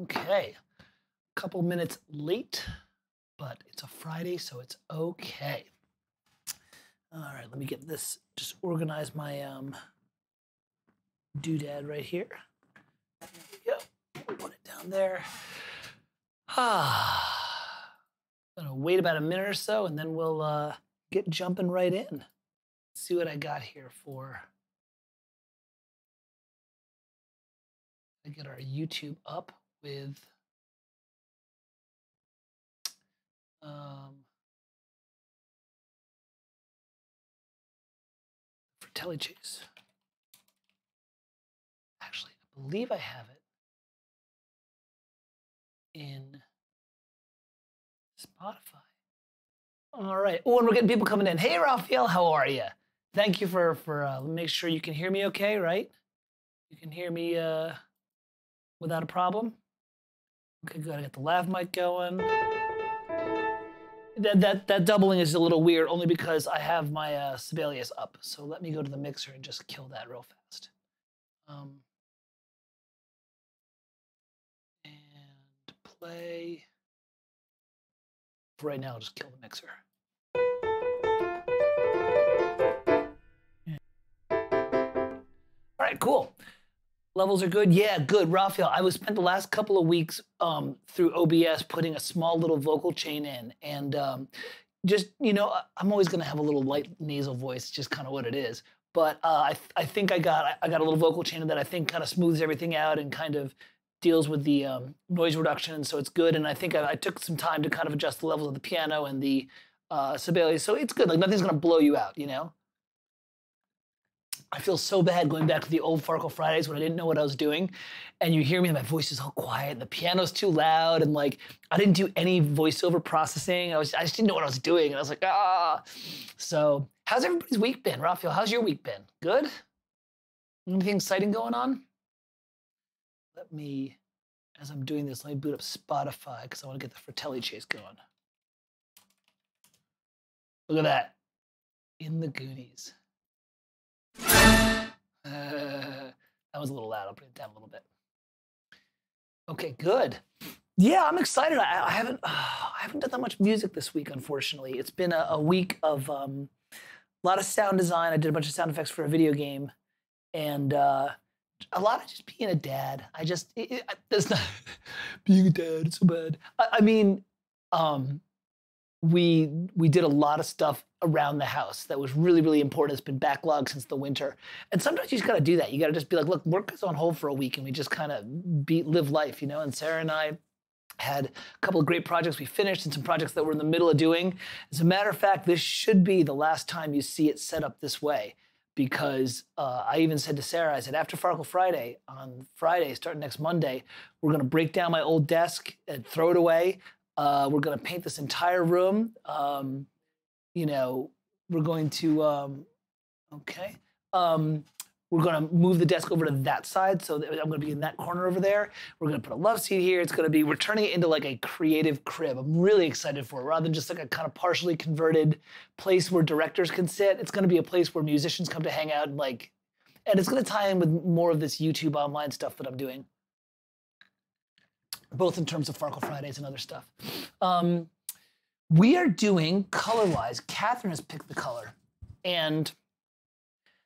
Okay, a couple minutes late, but it's a Friday, so it's okay. All right, let me get this, just organize my doodad right here. There we go, put it down there. Gonna wait about a minute or so, and then we'll get jumping right in. Let's see what I got here for. I get our YouTube up with Fratelli Chase. Actually, I believe I have it in Spotify. All right. Oh, and we're getting people coming in. Hey, Raphael, how are you? Thank you for make sure you can hear me okay, right? You can hear me without a problem? Okay, good. I got the lav mic going. That doubling is a little weird, only because I have my Sibelius up. So let me go to the mixer and just kill that real fast. And play. For right now, I'll just kill the mixer. All right, cool. Levels are good? Yeah, good. Raphael, I spent the last couple of weeks through OBS putting a small little vocal chain in. And just, you know, I'm always going to have a little light nasal voice, just kind of what it is. But I think I got a little vocal chain that I think kind of smooths everything out and kind of deals with the noise reduction, so it's good. And I think I took some time to kind of adjust the levels of the piano and the Sibelius, so it's good. Like, nothing's going to blow you out, you know? I feel so bad going back to the old Farkle Fridays when I didn't know what I was doing, and you hear me and my voice is all quiet and the piano's too loud, and like I didn't do any voiceover processing. I just didn't know what I was doing, and I was like, ah. So how's everybody's week been? Raphael, how's your week been? Good? Anything exciting going on? Let me, as I'm doing this, let me boot up Spotify because I want to get the Fratelli Chase going. Look at that. In the Goonies. That was a little loud. I'll bring it down a little bit. Okay, good. Yeah, I'm excited. I haven't done that much music this week, unfortunately. It's been a week of a lot of sound design. I did a bunch of sound effects for a video game, and a lot of just being a dad. That's not being a dad. It's so bad. I mean, we did a lot of stuff around the house that was really, really important. It's been backlogged since the winter. And sometimes you just got to do that. You got to just be like, look, work is on hold for a week, and we just kind of live life, you know? And Sarah and I had a couple of great projects we finished and some projects that we're in the middle of doing. As a matter of fact, this should be the last time you see it set up this way, because I even said to Sarah, I said, after Farkle Friday, on Friday, starting next Monday, we're going to break down my old desk and throw it away. We're going to paint this entire room. You know, we're going to, we're going to move the desk over to that side. So that I'm going to be in that corner over there. We're going to put a love seat here. It's going to be, we're turning it into like a creative crib. I'm really excited for it. Rather than just like a kind of partially converted place where directors can sit, it's going to be a place where musicians come to hang out, and it's going to tie in with more of this YouTube online stuff that I'm doing, both in terms of Farkle Fridays and other stuff. We are doing color-wise. Catherine has picked the color, and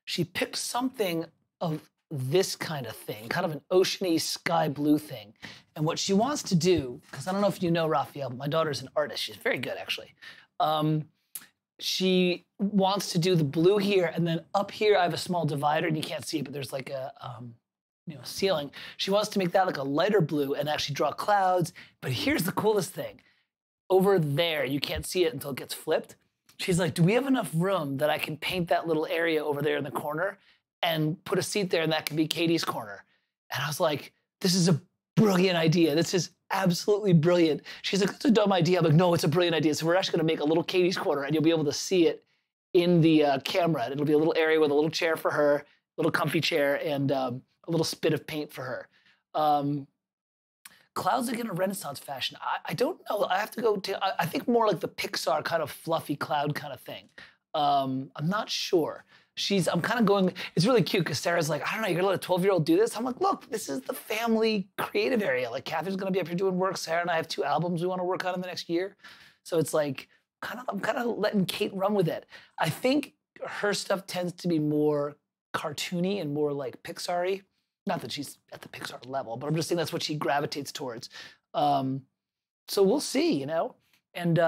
she picked something of this kind of thing, kind of an oceany sky blue thing. And what she wants to do, because I don't know if you know Raphael, but my daughter's an artist. She's very good, actually. She wants to do the blue here, and then up here I have a small divider, and you can't see it, but there's like a ceiling. She wants to make that like a lighter blue and actually draw clouds. But here's the coolest thing. Over there, you can't see it until it gets flipped. She's like, do we have enough room that I can paint that little area over there in the corner and put a seat there, and that can be Katie's corner? And I was like, this is a brilliant idea. This is absolutely brilliant. She's like, that's a dumb idea. I'm like, no, it's a brilliant idea. So we're actually gonna make a little Katie's corner, and you'll be able to see it in the camera. It'll be a little area with a little chair for her, a little comfy chair, and a little spit of paint for her. Clouds like in a Renaissance fashion. I don't know. I have to go to, I think more like the Pixar kind of fluffy cloud kind of thing. I'm not sure. I'm kind of going, it's really cute because Sarah's like, I don't know, you're gonna let a 12-year-old do this? I'm like, look, this is the family creative area. Like Catherine's gonna be up here doing work. Sarah and I have 2 albums we wanna work on in the next year. So it's like, I'm kind of letting Kate run with it. I think her stuff tends to be more cartoony and more like Pixar-y. Not that she's at the Pixar level, but I'm just saying that's what she gravitates towards. So we'll see, you know? And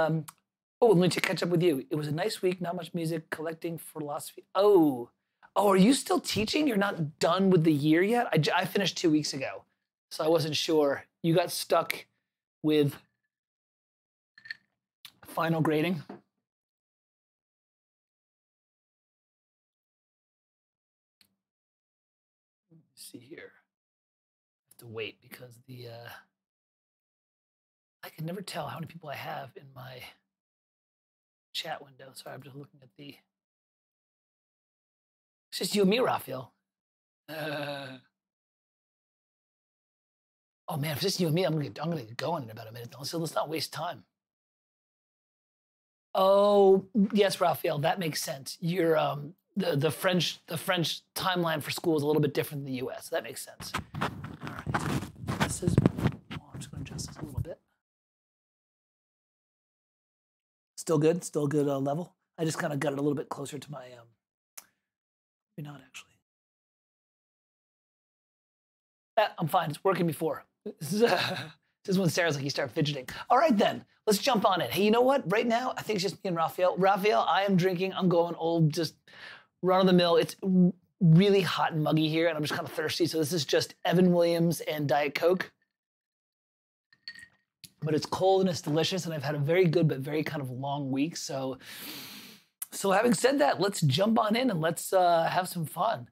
let me catch up with you. It was a nice week, not much music, collecting philosophy. Oh, are you still teaching? You're not done with the year yet? I finished 2 weeks ago, so I wasn't sure. You got stuck with final grading? Let me see here. I have to wait because I can never tell how many people I have in my chat window. Sorry, I'm just looking at the. It's just you and me, Raphael. Oh man, if it's just you and me, I'm gonna get going in about a minute. So let's not waste time. Oh yes, Raphael, that makes sense. You're the French timeline for school is a little bit different than the U.S. That makes sense. All right, this is. I'm just gonna adjust this a little bit. Still good level. I just kind of got it a little bit closer to my, maybe not actually. I'm fine, it's working before. This is when Sarah's like, you start fidgeting. All right then, let's jump on it. Hey, you know what? Right now, I think it's just me and Raphael. Raphael, I am drinking, I'm going old, just run of the mill. It's really hot and muggy here and I'm just kind of thirsty. So this is just Evan Williams and Diet Coke. But it's cold and it's delicious, and I've had a very good but very kind of long week. So having said that, let's jump on in and let's have some fun.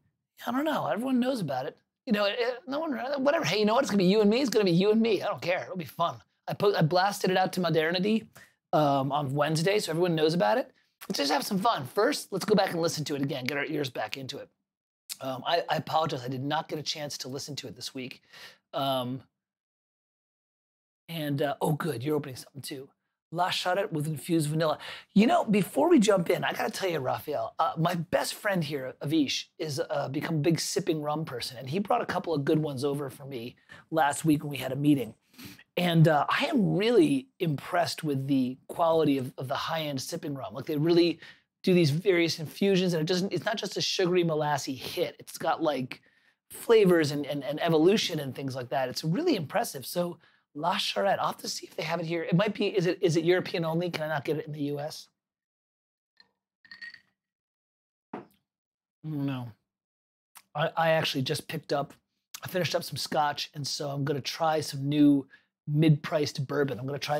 I don't know. Everyone knows about it. You know, no one, whatever. Hey, you know what? It's gonna be you and me. It's gonna be you and me. I don't care. It'll be fun. I blasted it out to Modernity on Wednesday, so everyone knows about it. Let's just have some fun. First, let's go back and listen to it again. Get our ears back into it. I apologize. I did not get a chance to listen to it this week. Oh, good, you're opening something too. La Charrette with infused vanilla. You know, before we jump in, I gotta tell you, Raphael, my best friend here, Avish, is become a big sipping rum person, and he brought a couple of good ones over for me last week when we had a meeting. And I am really impressed with the quality of the high-end sipping rum. Like they really do these various infusions, and it's not just a sugary molassy hit. It's got like flavors and evolution and things like that. It's really impressive. So La Charrette, I'll have to see if they have it here. It might be, is it European only? Can I not get it in the US? No. I actually just I finished up some scotch, and so I'm gonna try some new mid-priced bourbon. I'm gonna try,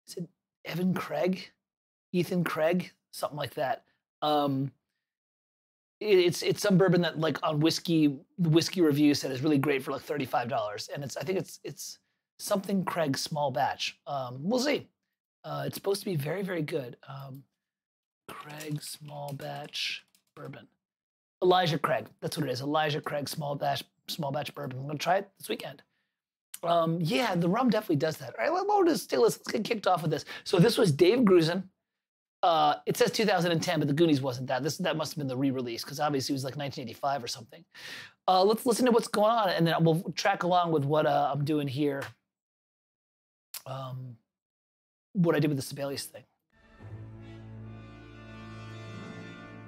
is it Ethan Craig? Something like that. It's some bourbon that like on the whiskey review said is really great for like $35, and I think it's something Craig small batch. We'll see. It's supposed to be very, very good. Craig small batch bourbon. Elijah Craig, that's what it is. Elijah Craig small batch bourbon. I'm gonna try it this weekend. Yeah, the rum definitely does that. All right, let's get kicked off with this. So this was Dave Grusin. It says 2010, but the Goonies wasn't that. That must have been the re-release, because obviously it was like 1985 or something. Let's listen to what's going on, and then we'll track along with what I'm doing here. What I did with the Sibelius thing.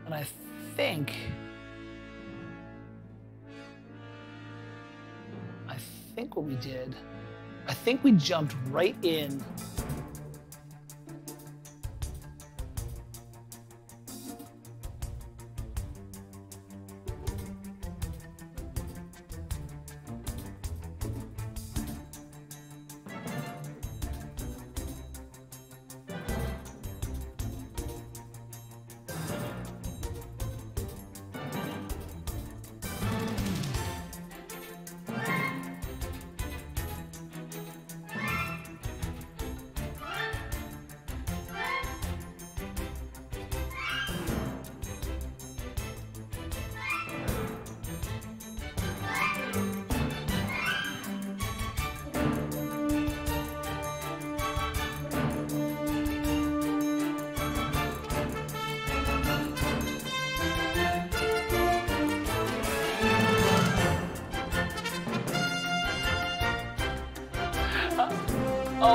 And I think what we did, I think we jumped right in.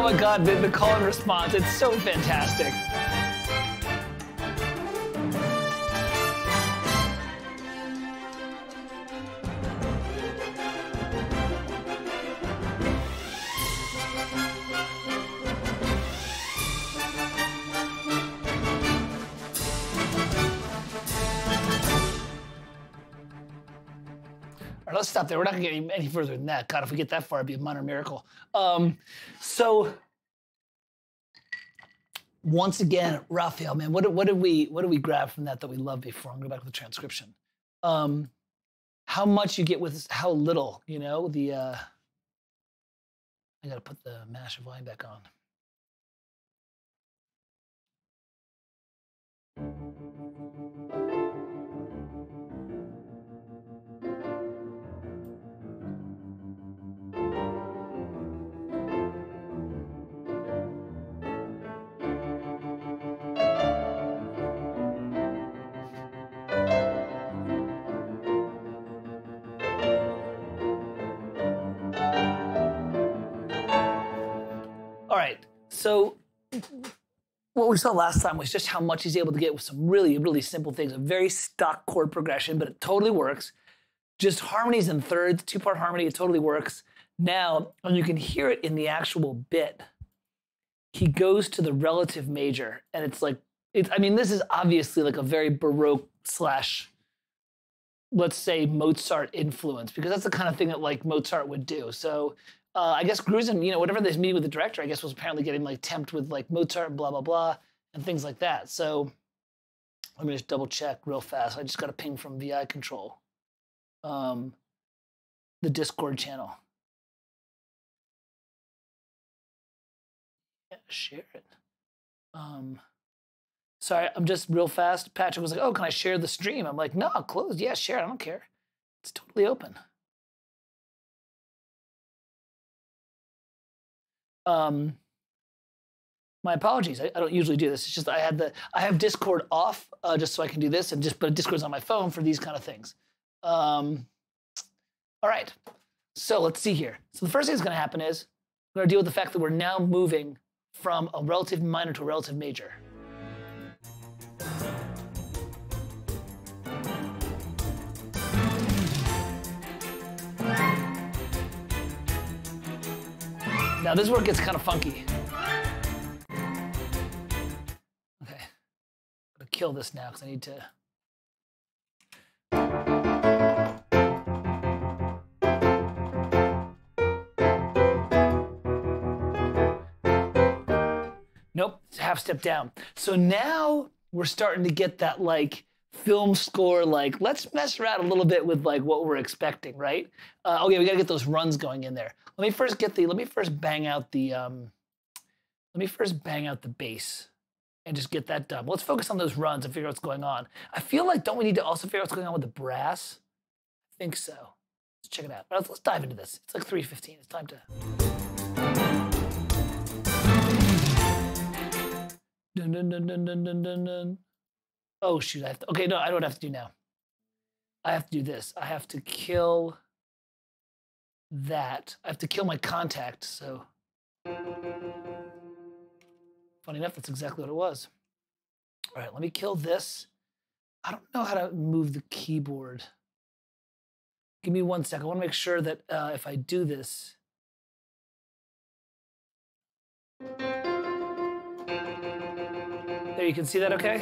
my God, the call and response, it's so fantastic. All right, let's stop there. We're not gonna get any further than that. God, if we get that far, it'd be a minor miracle. So once again, Raphael, man, what did we grab from that we love before? I'm going back to the transcription. How much you get with how little, you know, I gotta put the mash volume back on. All right, so what we saw last time was just how much he's able to get with some really, really simple things, a very stock chord progression, but it totally works. Just harmonies and thirds, two-part harmony, it totally works. Now, and you can hear it in the actual bit, he goes to the relative major, and it's like, I mean, this is obviously like a very Baroque slash, let's say, Mozart influence, because that's the kind of thing that like Mozart would do. So I guess Grusin, you know, whatever this meeting with the director, I guess was apparently getting like temped with like Mozart and blah, blah, blah, and things like that. So let me just double check real fast. I just got a ping from VI Control, the Discord channel. Yeah, share it. Sorry, I'm just real fast. Patrick was like, oh, can I share the stream? I'm like, no, close. Yeah, share. I don't care. It's totally open. My apologies. I don't usually do this. It's just I have Discord off just so I can do this, and just put Discord's on my phone for these kind of things. All right. So let's see here. So the first thing that's going to happen is we're going to deal with the fact that we're now moving from a relative minor to a relative major. Now this is where it gets kind of funky. Okay, I'm gonna kill this now because I need to. Nope, it's a half step down. So now we're starting to get that like film score, like let's mess around a little bit with like what we're expecting, right? Okay, we gotta get those runs going in there. Let me first bang out the bass and just get that done. Let's focus on those runs and figure out what's going on. I feel like, don't we need to also figure out what's going on with the brass? I think so. Let's check it out. Let's dive into this. It's like 3:15. It's time to. Dun, dun, dun, dun, dun, dun, dun, dun. Oh shoot! I have to. Okay, no, I know what I have to do now. I have to do this. I have to kill that. I have to kill my contact. So, funny enough, that's exactly what it was. All right, let me kill this. I don't know how to move the keyboard. Give me 1 second. I want to make sure that if I do this. There, you can see that okay?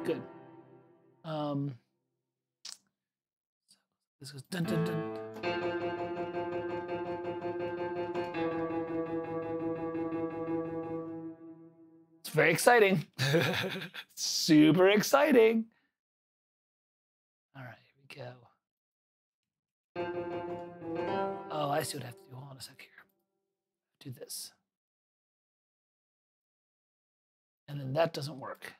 Good. This goes dun dun dun. It's very exciting. Super exciting. All right, here we go. Oh, I see what I have to do. Hold on a sec here. Do this. And then that doesn't work.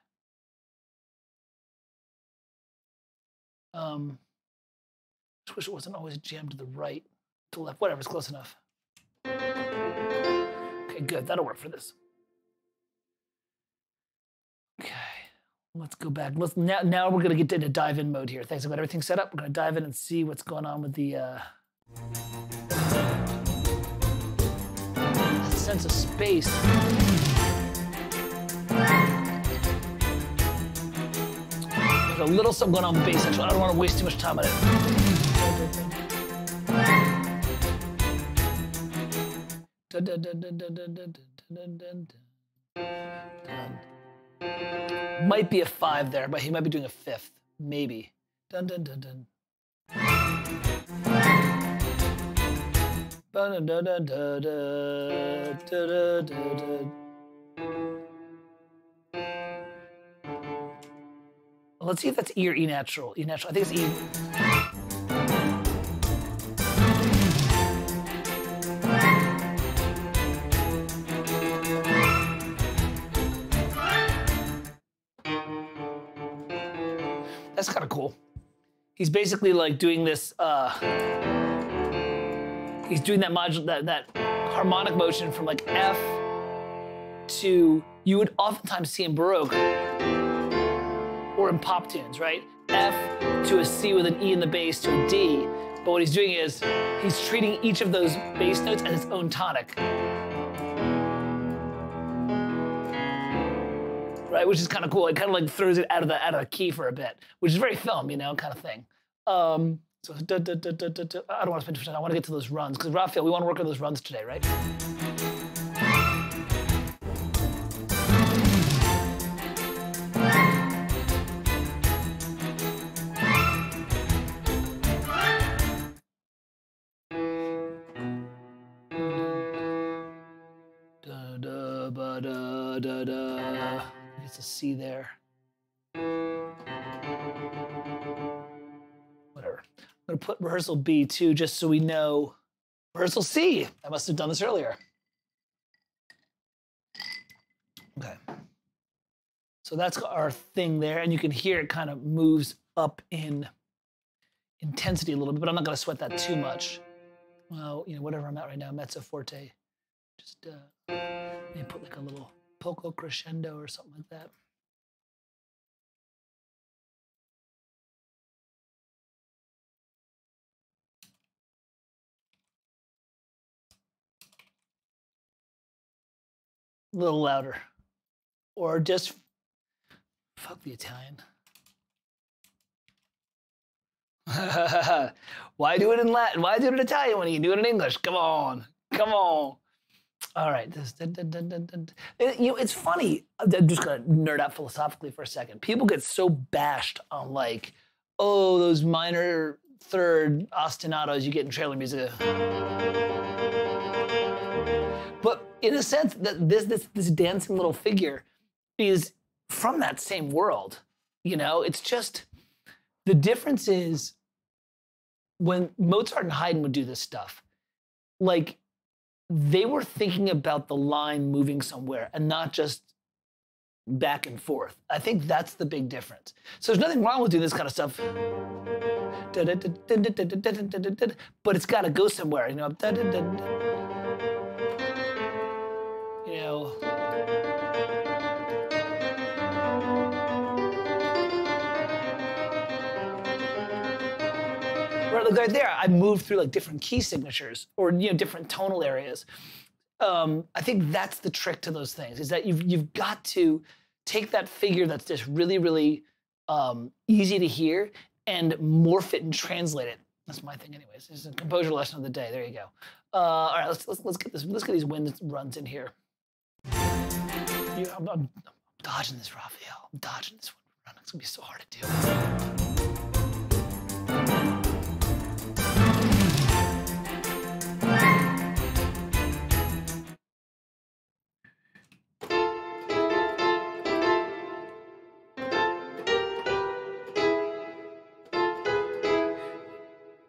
Just wish it wasn't always jammed to the right, to the left, whatever, it's close enough. Okay, good, that'll work for this. Okay, let's go back. Now we're gonna get into dive-in mode here. Thanks, I've got everything set up. We're gonna dive in and see what's going on with the, that's sense of space. There's a little something going on with the bass section. I don't want to waste too much time on it. Might be a 5 there, but he might be doing a 5th, maybe. Dun dun dun dun. Let's see if that's E or E natural. E natural. I think it's E. That's kind of cool. He's basically like doing this. He's doing that that harmonic motion from like F to, you would oftentimes see in Baroque or in pop tunes, right? F to a C with an E in the bass to a D. But what he's doing is he's treating each of those bass notes as its own tonic. Right, which is kind of cool. It kind of like throws it out of the key for a bit, which is very film, you know, kind of thing. So I don't want to spend too much time. I want to get to those runs because Raphael, we want to work on those runs today, right? Da da ba da da da. It's a C there. Whatever. I'm gonna put rehearsal B too, just so we know. Rehearsal C. I must have done this earlier. Okay. So that's our thing there, and you can hear it kind of moves up in intensity a little bit, but I'm not gonna sweat that too much. Well, you know, whatever I'm at right now, mezzo forte. Just maybe put like a little poco crescendo or something like that. A little louder. Or just, fuck the Italian. Why do it in Latin? Why do it in Italian when you can do it in English? Come on, come on. All right, you know, it's funny. I'm just gonna nerd out philosophically for a second. People get so bashed on like, oh, those minor third ostinatos you get in trailer music. But in a sense, that this dancing little figure is from that same world. You know, it's just, the difference is when Mozart and Haydn would do this stuff, like, they were thinking about the line moving somewhere and not just back and forth. I think that's the big difference. So there's nothing wrong with doing this kind of stuff. But it's got to go somewhere, you know. You know. Right there, I moved through like different key signatures or, you know, different tonal areas. I think that's the trick to those things, is that you've got to take that figure that's just really, really easy to hear and morph it and translate it. That's my thing, anyways. This is a composure lesson of the day. There you go. All right, let's get this. Let's get these wind runs in here. I'm dodging this, Raphael. I'm dodging this one run. It's gonna be so hard to do.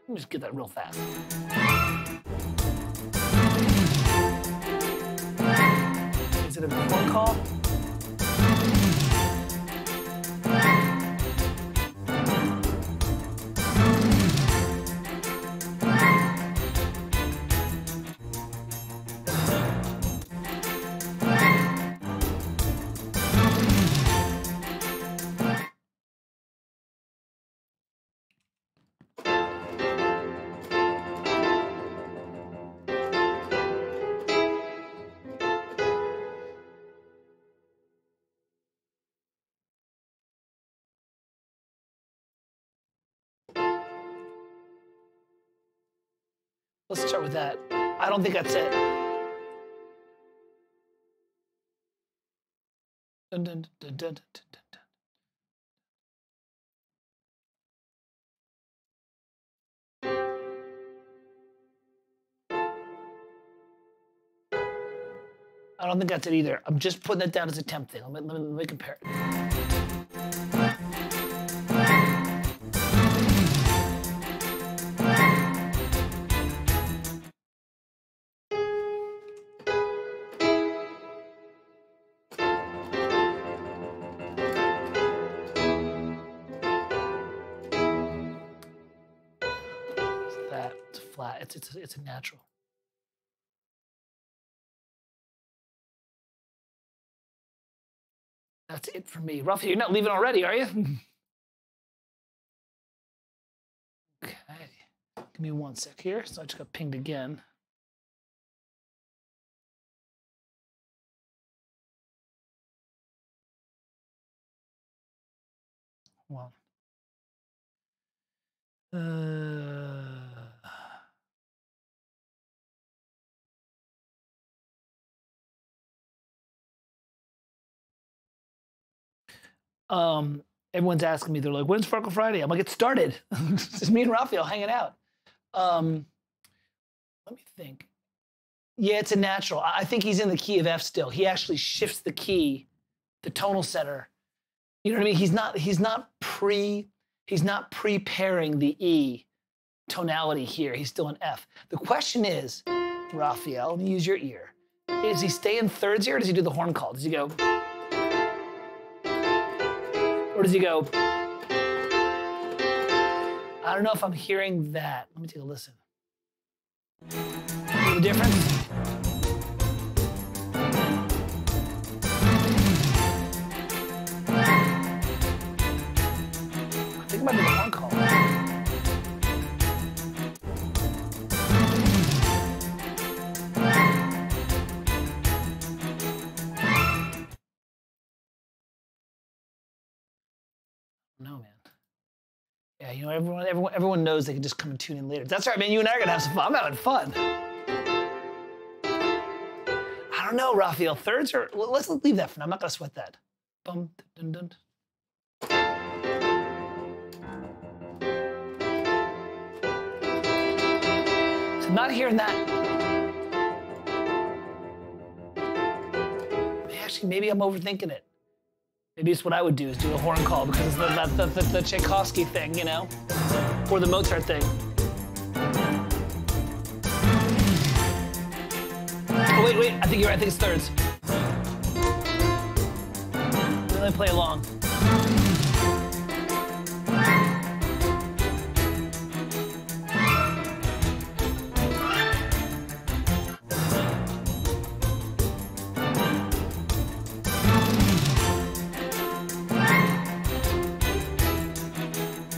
Let me just get that real fast. Is it a phone call? Let's start with that. I don't think that's it. Dun, dun, dun, dun, dun, dun, dun. I don't think that's it either. I'm just putting that down as a temp thing. Let me compare it. It's that. It's flat. It's a natural. That's it for me. Ruffy, you're not leaving already, are you? Okay. Give me 1 sec here. So I just got pinged again. Well. Everyone's asking me, they're like, when's Farkle Friday? I'm like, it started. It's just me and Raphael hanging out. Let me think. Yeah, it's a natural. I think he's in the key of F still. He actually shifts the key, the tonal center. You know what I mean? He's not preparing the E tonality here. He's still in F. The question is, Raphael, let me use your ear. Does he stay in thirds here or does he do the horn call? Does he go? Or does he go? I don't know if I'm hearing that. Let me take a listen. Hear the difference? I think it might be the horn call. No, man. Yeah, you know, everyone knows they can just come and tune in later. That's right, man. You and I are gonna have some fun. I'm having fun. I don't know, Raphael. Thirds are. Let's leave that for now. I'm not gonna sweat that. Bum, dun, dun. So I'm not hearing that. Actually, maybe I'm overthinking it. Maybe it's what I would do is do a horn call because it's the Tchaikovsky thing, you know, or the Mozart thing. Oh wait, I think you're right. I think it's thirds. Let me play along.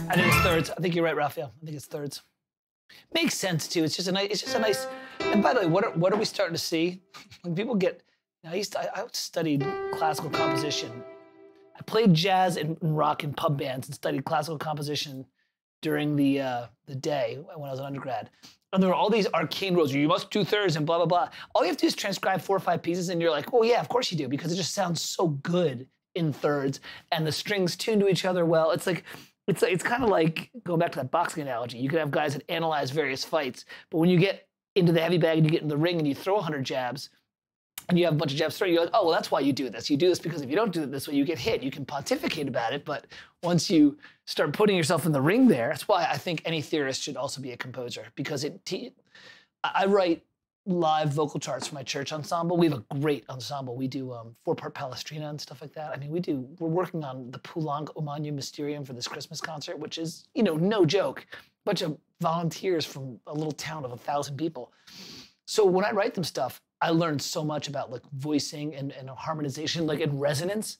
I think it's thirds. I think you're right, Raphael. I think it's thirds. Makes sense too. It's just a nice. And by the way, what are we starting to see? When people get, I studied classical composition. I played jazz and rock in pub bands and studied classical composition during the day when I was an undergrad. And there were all these arcane rules. You must do thirds and blah blah blah. All you have to do is transcribe 4 or 5 pieces, and you're like, oh yeah, of course you do, because it just sounds so good in thirds, and the strings tune to each other well. It's like. It's kind of like, going back to that boxing analogy, you could have guys that analyze various fights, but when you get into the heavy bag and you get in the ring and you throw 100 jabs, and you have a bunch of jabs thrown, you're like, oh, well, that's why you do this. You do this because if you don't do it this way, you get hit. You can pontificate about it, but once you start putting yourself in the ring there, that's why I think any theorist should also be a composer, because I write live vocal charts for my church ensemble. We have a great ensemble. We do 4-part Palestrina and stuff like that. I mean, we're working on the Poulenc Omanium Mysterium for this Christmas concert, which is, you know, no joke. A bunch of volunteers from a little town of 1,000 people. So when I write them stuff, I learned so much about like voicing and harmonization, like in resonance,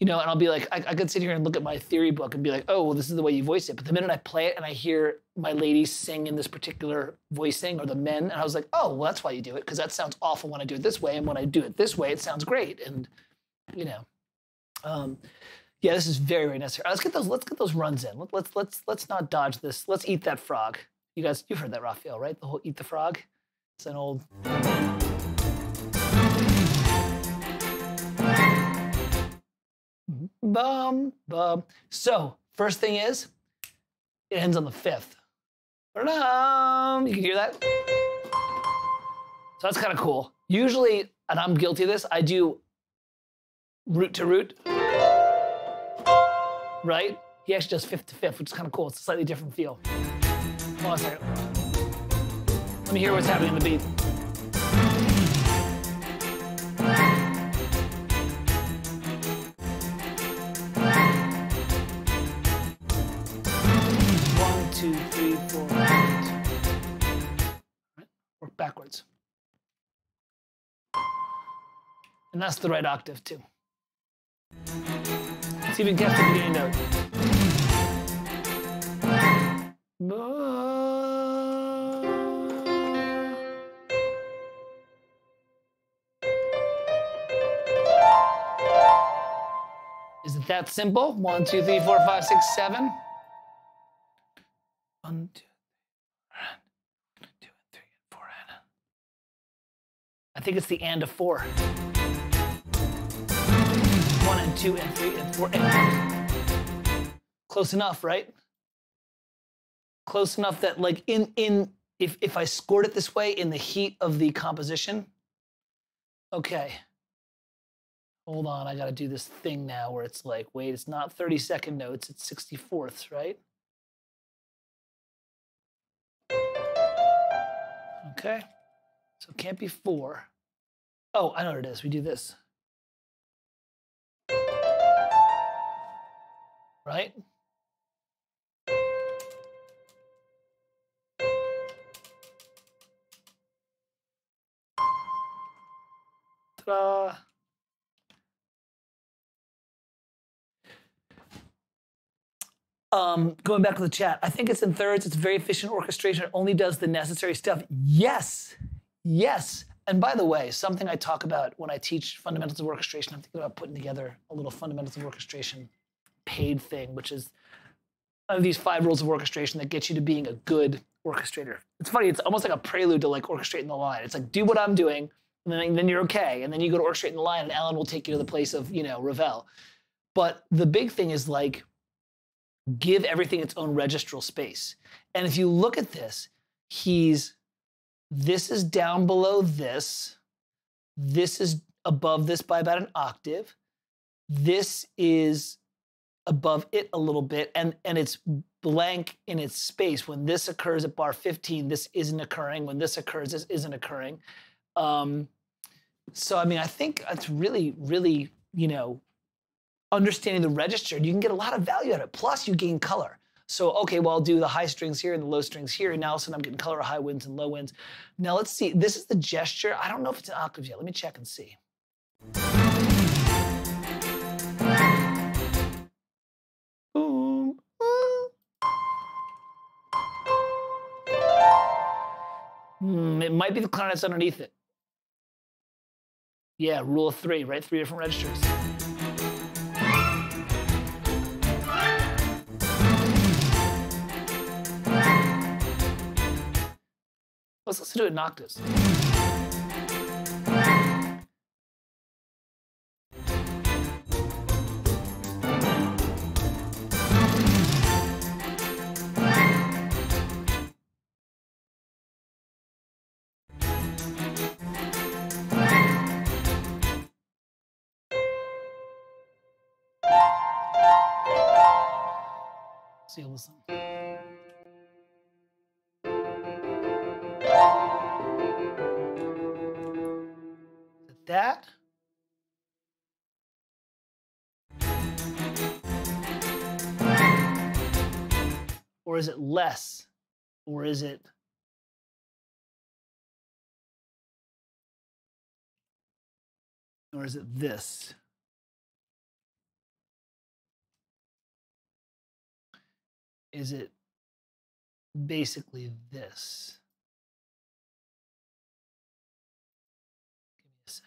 you know, and I'll be like, I could sit here and look at my theory book and be like, oh, well, this is the way you voice it. But the minute I play it and I hear my ladies sing in this particular voicing, or the men, and I was like, oh, well, that's why you do it, because that sounds awful when I do it this way, and when I do it this way, it sounds great. And, you know, yeah, this is very, very necessary. Let's get those runs in. Let's not dodge this. Let's eat that frog. You've heard that, Raphael, right? The whole eat the frog. It's an old. Bum, bum. So, first thing is, it ends on the 5th. You can hear that? So that's kind of cool. Usually, and I'm guilty of this, I do root to root, right? He actually does 5th to 5th, which is kind of cool. It's a slightly different feel. Hold on a second. Let me hear what's happening in the beat. One, two, three, four. Right. Work backwards. And that's the right octave, too. See if we can catch the beginning note. Is it that simple? 1, 2, 3, 4, 5, 6, 7. 1, 2, 2, 3, 4, and. I think it's the and of 4. 1 and 2 and 3 and 4 and 1. Close enough, right? Close enough that, like, if I scored it this way in the heat of the composition. Okay. Hold on, I gotta do this thing now where it's like, wait, it's not 32nd notes, it's 64ths, right? Okay, so it can't be 4. Oh, I know what it is, we do this. Right? Ta-da! Going back to the chat, I think it's in thirds. It's very efficient orchestration. It only does the necessary stuff. Yes, yes. And by the way, something I talk about when I teach fundamentals of orchestration, I'm thinking about putting together a little fundamentals of orchestration paid thing, which is these 5 rules of orchestration that get you to being a good orchestrator. It's funny. It's almost like a prelude to like orchestrating the line. It's like, do what I'm doing, and then you're okay. And then you go to orchestrating the line, and Alan will take you to the place of, Ravel. But the big thing is like, give everything its own registral space. And if you look at this, this is down below this. This is above this by about an octave. This is above it a little bit, and it's blank in its space. When this occurs at bar 15, this isn't occurring. When this occurs, this isn't occurring. So, I mean, I think it's really, really, understanding the register, you can get a lot of value out of it. Plus, you gain color. So, okay, well, I'll do the high strings here and the low strings here, and now all of a sudden I'm getting color of high winds and low winds. Now, let's see. This is the gesture. I don't know if it's an octave yet. Let me check and see. Boom. It might be the clarinets underneath it. Yeah, rule of 3, right? 3 different registers. Let's listen to it in octaves. See, listen. That. Or is it less? Or is it this? Is it basically this? Give me a sec.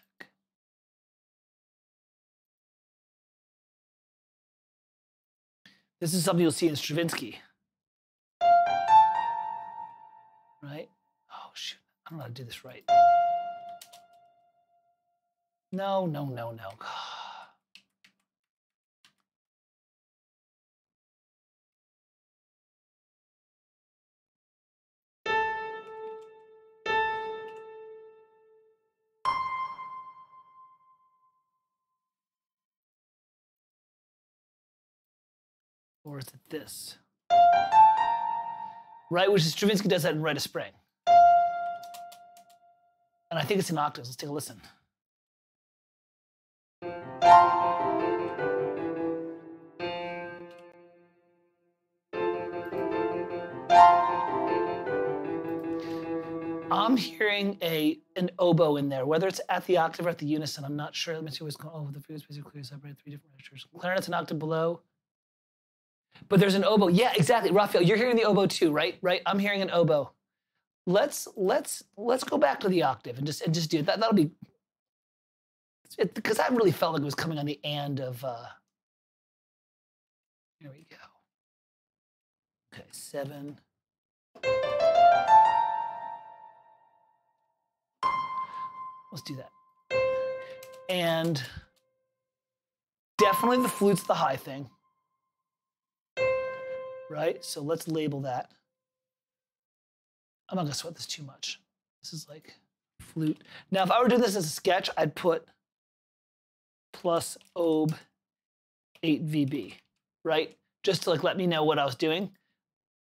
This is something you'll see in Stravinsky. right? Oh, shoot. I don't know how to do this right. No, no, no, no. Or is it this? Right, which is Stravinsky does that in Rite of Spring. And I think it's in octaves. Let's take a listen. I'm hearing an oboe in there, whether it's at the octave or at the unison. I'm not sure. Let me see what's going on. Oh, the figures basically clearly separated 3 different registers. Clarinet's an octave below. But there's an oboe. Yeah, exactly. Raphael, you're hearing the oboe too, right? Right? I'm hearing an oboe. Let's go back to the octave and just do it. That'll be, because I really felt like it was coming on the and of. Here we go. Okay, 7. Let's do that. And definitely the flute's the high thing, right? So let's label that. I'm not gonna sweat this too much. This is like flute. Now, if I were doing this as a sketch, I'd put plus ob 8 VB, right? Just to like let me know what I was doing.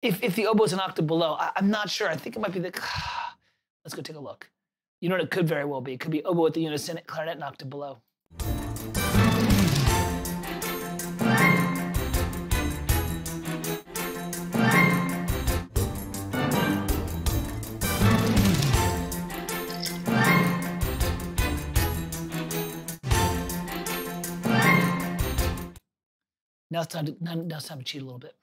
If the oboe's an octave below, I'm not sure. I think it might be the. Let's go take a look. You know what it could very well be? It could be oboe at the unison, clarinet an octave below. Now it's time to cheat a little bit.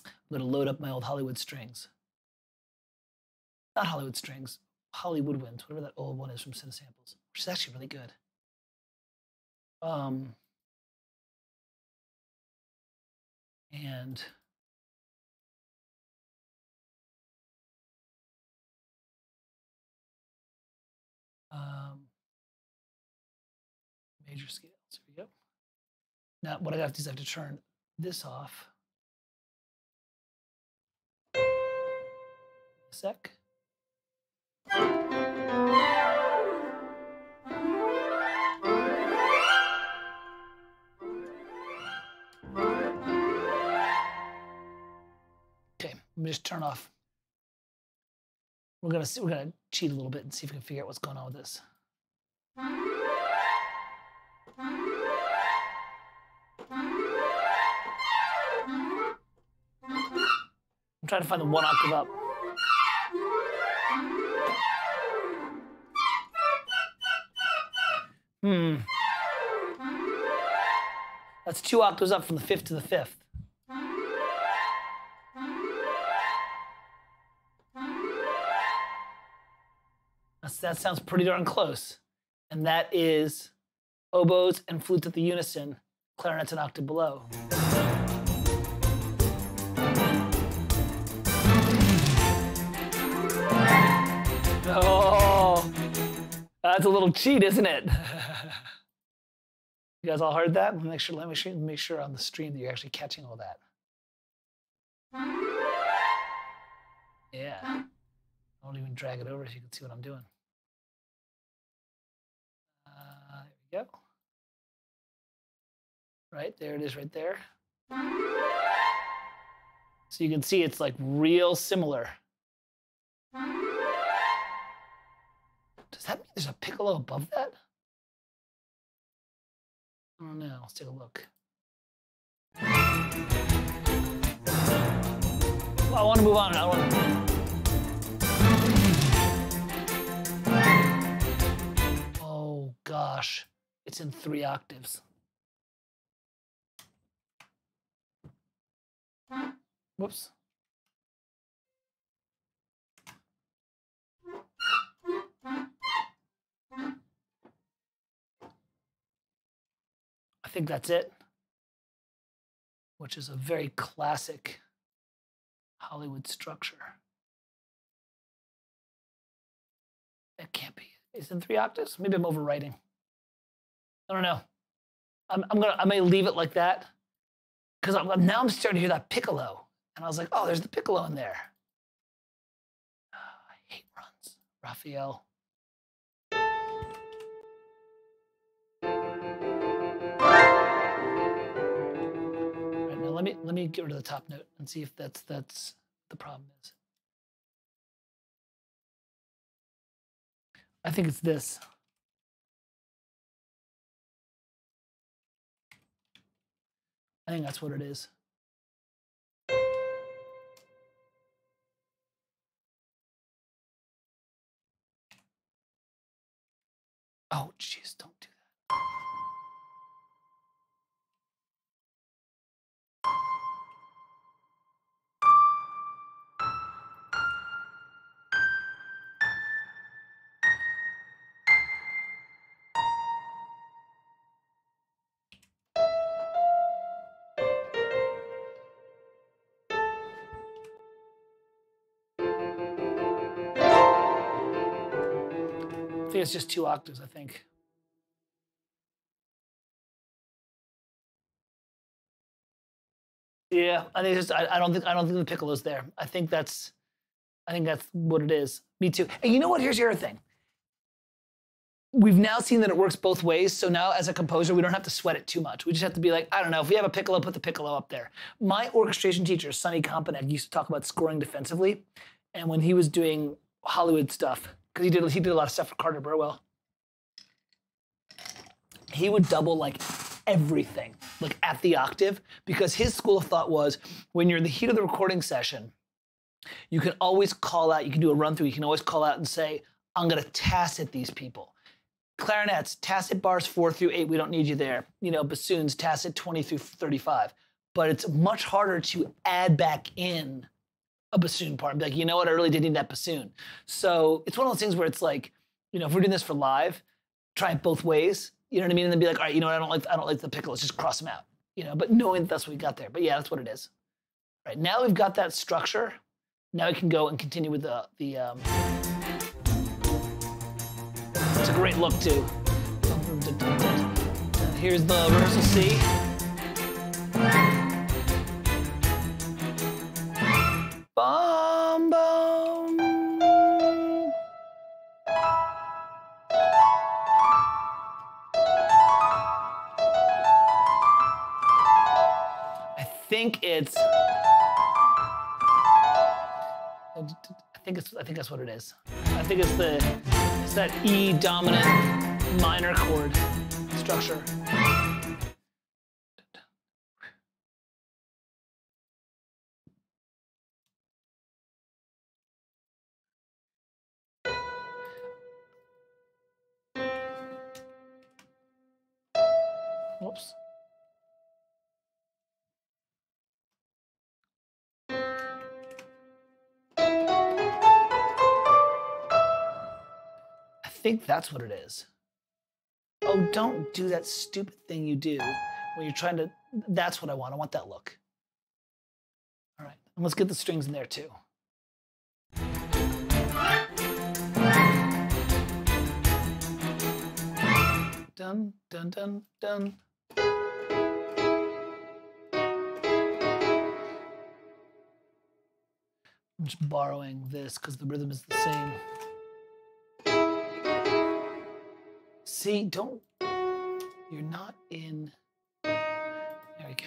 I'm going to load up my old Hollywood strings. Not Hollywood strings, Hollywood winds, whatever that old one is from Cinesamples, which is actually really good. And major scales. Here we go. Now, what I have to do is I have to turn this off. A sec. Okay, let me just turn off. We're gonna cheat a little bit and see if we can figure out what's going on with this. I'm trying to find the one octave up. That's 2 octaves up from the 5th to the 5th. That sounds pretty darn close. And that is oboes and flutes at the unison, clarinets an octave below. Oh, that's a little cheat, isn't it? You guys all heard that? Let me make sure on the stream that you're actually catching all that. Yeah. I won't even drag it over so you can see what I'm doing. There we go. Right, there it is right there. So you can see it's like real similar. Does that mean there's a piccolo above that? I don't know. Let's take a look. Well, I want to move on. I want to... Oh, gosh. It's in 3 octaves. Whoops. I think that's it, which is a very classic Hollywood structure. It can't be. Is it in 3 octaves? Maybe I'm overwriting. I don't know. I may leave it like that because now I'm starting to hear that piccolo, and I was like, oh, there's the piccolo in there. I hate runs, Raphael. All right, now let me get rid of the top note and see if that's the problem is. I think it's this. I think that's what it is. Oh, jeez, don't do that. I think it's just 2 octaves, I think. Yeah, I think it's just, I don't think the piccolo's there. I think that's what it is. Me too. And you know what? Here's the other thing. We've now seen that it works both ways. So now as a composer, we don't have to sweat it too much. We just have to be like, I don't know, if we have a piccolo, put the piccolo up there. My orchestration teacher, Sonny Kompenek, used to talk about scoring defensively. And when he was doing Hollywood stuff, because he did a lot of stuff for Carter Burwell, he would double like everything, like at the octave, because his school of thought was when you're in the heat of the recording session, you can always call out, you can do a run through, you can always call out and say, I'm gonna tacit these people. Clarinets, tacit bars 4 through 8, we don't need you there. You know, bassoons, tacit 20 through 35. But it's much harder to add back in a bassoon part. Be like, you know what, I really did need that bassoon. So it's one of those things where it's like, you know, if we're doing this for live, try it both ways. You know what I mean? And then be like, all right, you know what, I don't like the piccolo, let's just cross them out. You know, but knowing that's what we got there. But yeah, that's what it is. All right, now we've got that structure. Now we can go and continue with the it's a great look too. Here's the rehearsal C. Bum, bum. I think that's what it is. I think it's that E dominant minor chord structure. Whoops. I think that's what it is. Oh, don't do that stupid thing you do when you're trying to, that's what I want. I want that look. All right, and let's get the strings in there too. Dun, dun, dun, dun. I'm just borrowing this because the rhythm is the same. See, you're not in, there we go.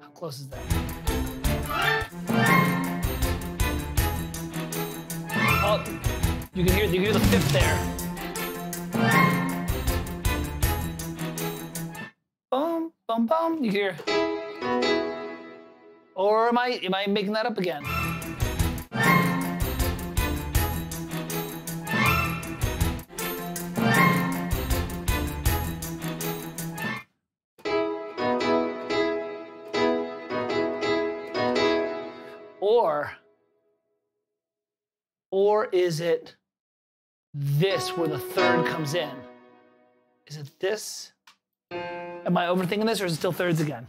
How close is that? Oh, you can hear the fifth there. Boom, boom, boom. You hear? Or am I making that up again? Or is it this where the third comes in? Is it this? Am I overthinking this, or is it still thirds again?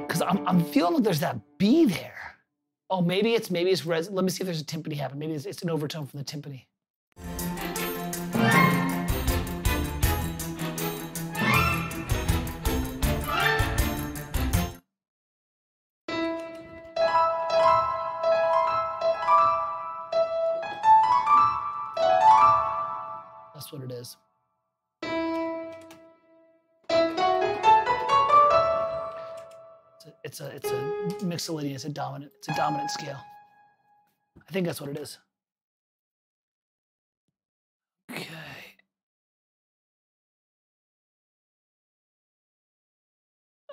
Because I'm feeling like there's that B there. Oh, maybe it's let me see if there's a timpani happen. Maybe it's an overtone from the timpani. That's what it is. It's a mixolydian. It's a dominant scale. I think that's what it is. Okay.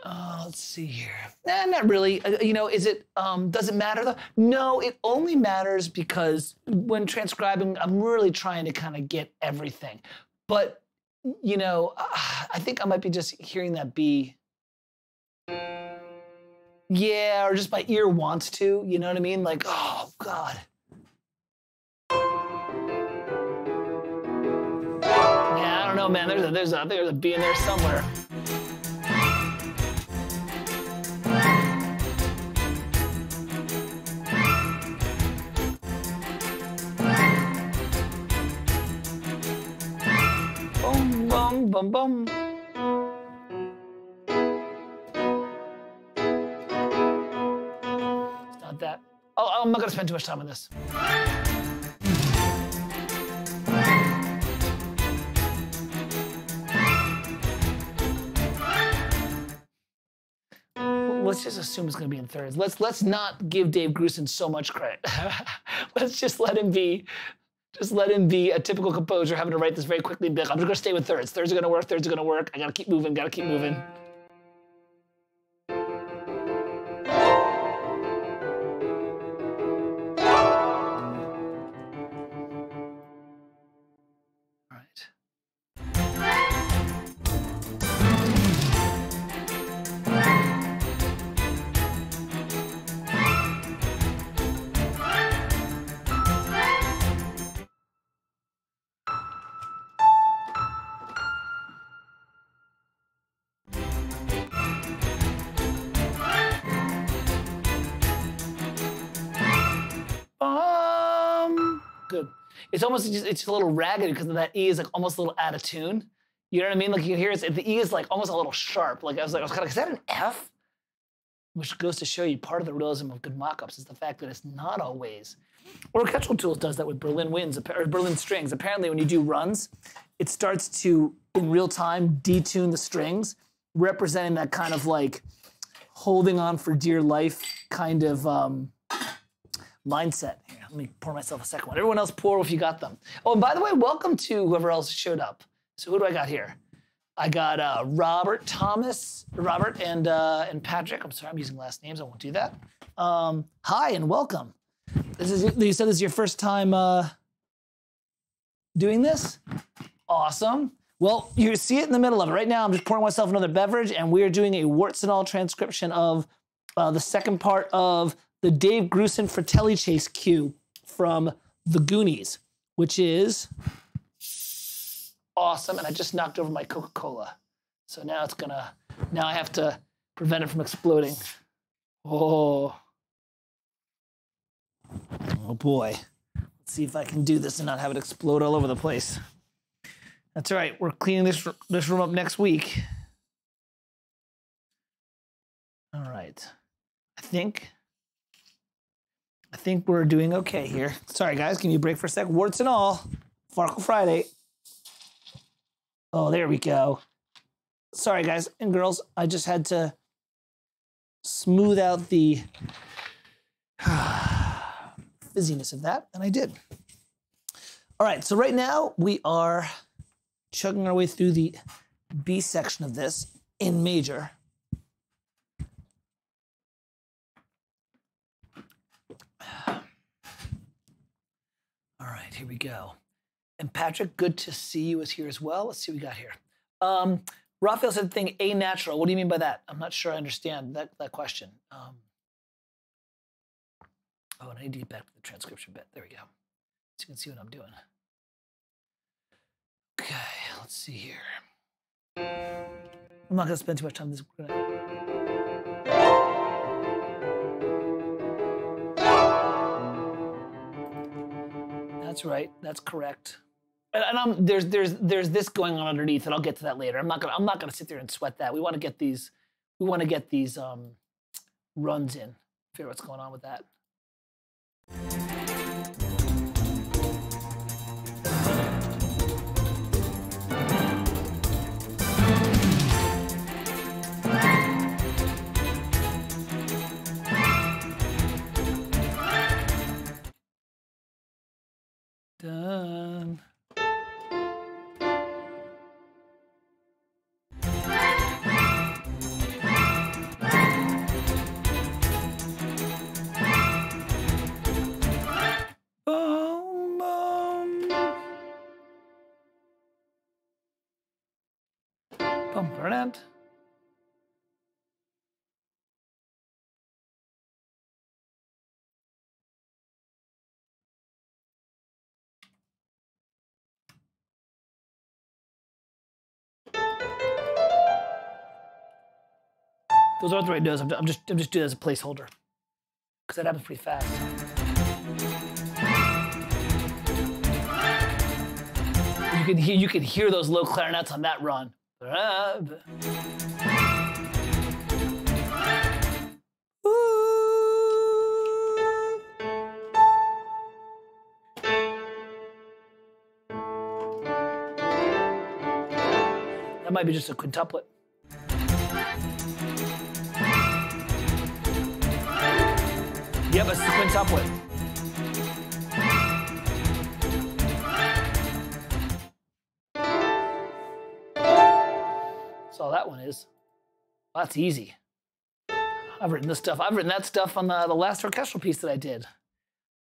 Let's see here. Nah, not really. Is it? Does it matter though? No, it only matters because when transcribing, I'm really trying to kind of get everything. But I think I might be just hearing that B. Yeah, or just my ear wants to. You know what I mean? Like, oh God. Yeah, I don't know, man. There's a B in there somewhere. Boom, boom, boom, boom. It's not that. Oh, I'm not gonna spend too much time on this. Let's just assume it's going to be in thirds. Let's not give Dave Grusin so much credit. Let's just let him be. Just let him be a typical composer, having to write this very quickly. I'm just going to stay with thirds. Thirds are going to work. Thirds are going to work. I got to keep moving. Got to keep moving. All right. Good. It's almost it's a little ragged because of that E is like almost a little out of tune. You know what I mean? Like you can hear the E is like almost a little sharp. Like I was kind of, is that an F? Which goes to show you part of the realism of good mock-ups is the fact that it's not always. Orchestral Tools does that with Berlin winds or Berlin strings. Apparently, when you do runs, it starts to in real time detune the strings, representing that kind of like holding on for dear life kind of mindset. Here, let me pour myself a second one. Everyone else pour if you got them. Oh, and by the way, welcome to whoever else showed up. So who do I got here? I got Robert and Patrick. I'm sorry, I'm using last names. I won't do that. Hi and welcome. You said this is your first time doing this? Awesome. Well, you see it in the middle of it. Right now, I'm just pouring myself another beverage, and we are doing a warts and all transcription of the second part of the Dave Grusin Fratelli Chase cue from the Goonies, which is awesome. And I just knocked over my Coca-Cola. So now now I have to prevent it from exploding. Oh boy. Let's see if I can do this and not have it explode all over the place. That's all right. We're cleaning this room up next week. All right. I think we're doing okay here. Sorry, guys. Give me a break for a sec. Warts and all. Farkle Friday. Oh, there we go. Sorry, guys and girls. I just had to smooth out the fizziness of that, and I did. All right, so right now we are chugging our way through the B section of this in major. All right, here we go. And Patrick, good to see you is here as well. Let's see what we got here. Raphael said the thing A natural. What do you mean by that? I'm not sure I understand that question. Oh, and I need to get back to the transcription bit. There we go. So you can see what I'm doing. Okay, let's see here. I'm not gonna spend too much time on this. That's right. That's correct. And there's this going on underneath, and I'll get to that later. I'm not gonna sit there and sweat that. We want to get these runs in. Figure what's going on with that. Done. Boom, boom. Boom, brilliant. Those aren't the right notes. I'm just doing it as a placeholder because that happens pretty fast. You can hear those low clarinets on that run. That might be just a quintuplet. Yep, it's the quintuplet. That's all that one is. Well, that's easy. I've written this stuff. I've written that stuff on the last orchestral piece that I did.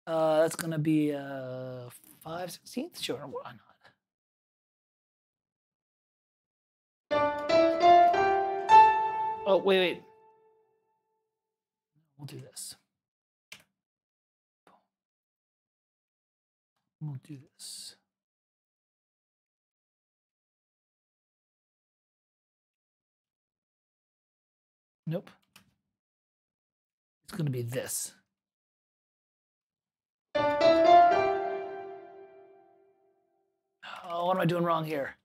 That's gonna be 5/16. Sure, why not? Oh, wait. We'll do this. We'll do this. Nope. It's going to be this. Oh, what am I doing wrong here?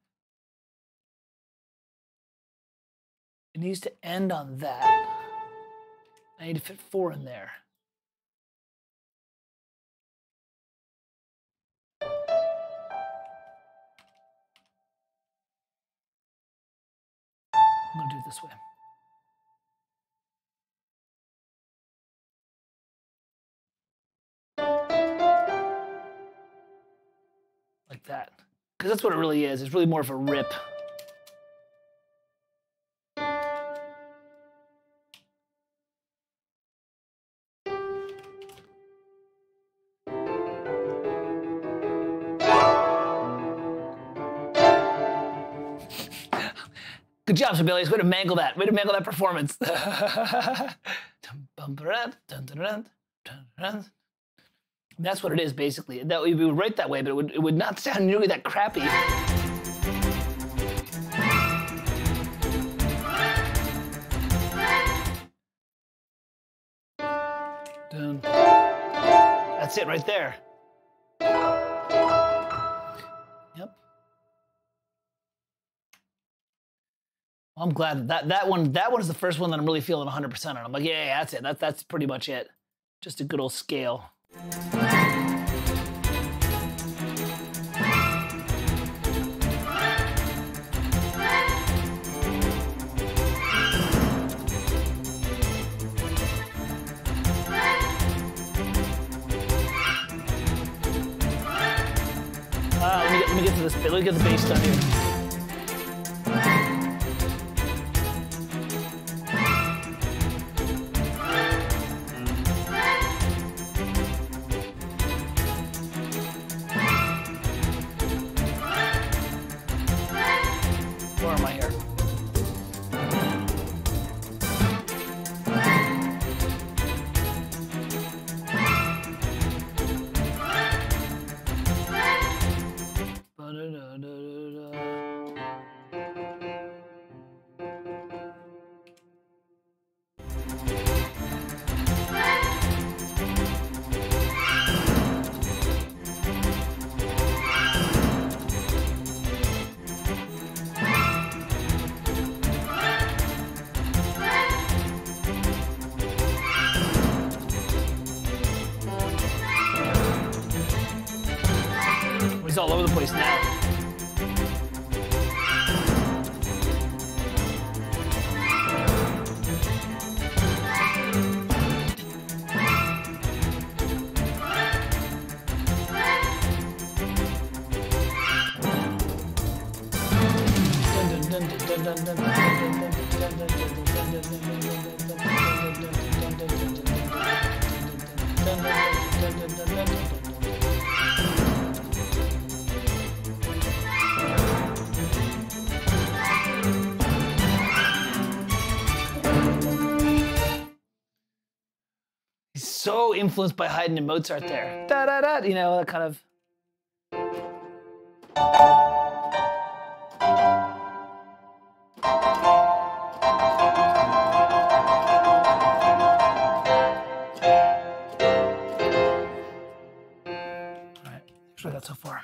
It needs to end on that. I need to fit 4 in there. I'm going to do it this way. Like that. Because that's what it really is. It's really more of a rip. Good job, Sibelius. Way to mangle that. Way to mangle that performance. That's what it is, basically. That we would write that way, but it would not sound nearly that crappy. Dun. That's it right there. Yep. Well, I'm glad that one is the first one that I'm really feeling 100% on. I'm like, yeah, that's it. That's pretty much it. Just a good old scale. Let me get to this bit. Let me get the bass done here. Where am I here? all over the place now. He's so influenced by Haydn and Mozart there. Da da da, you know, that kind of. What I got so far.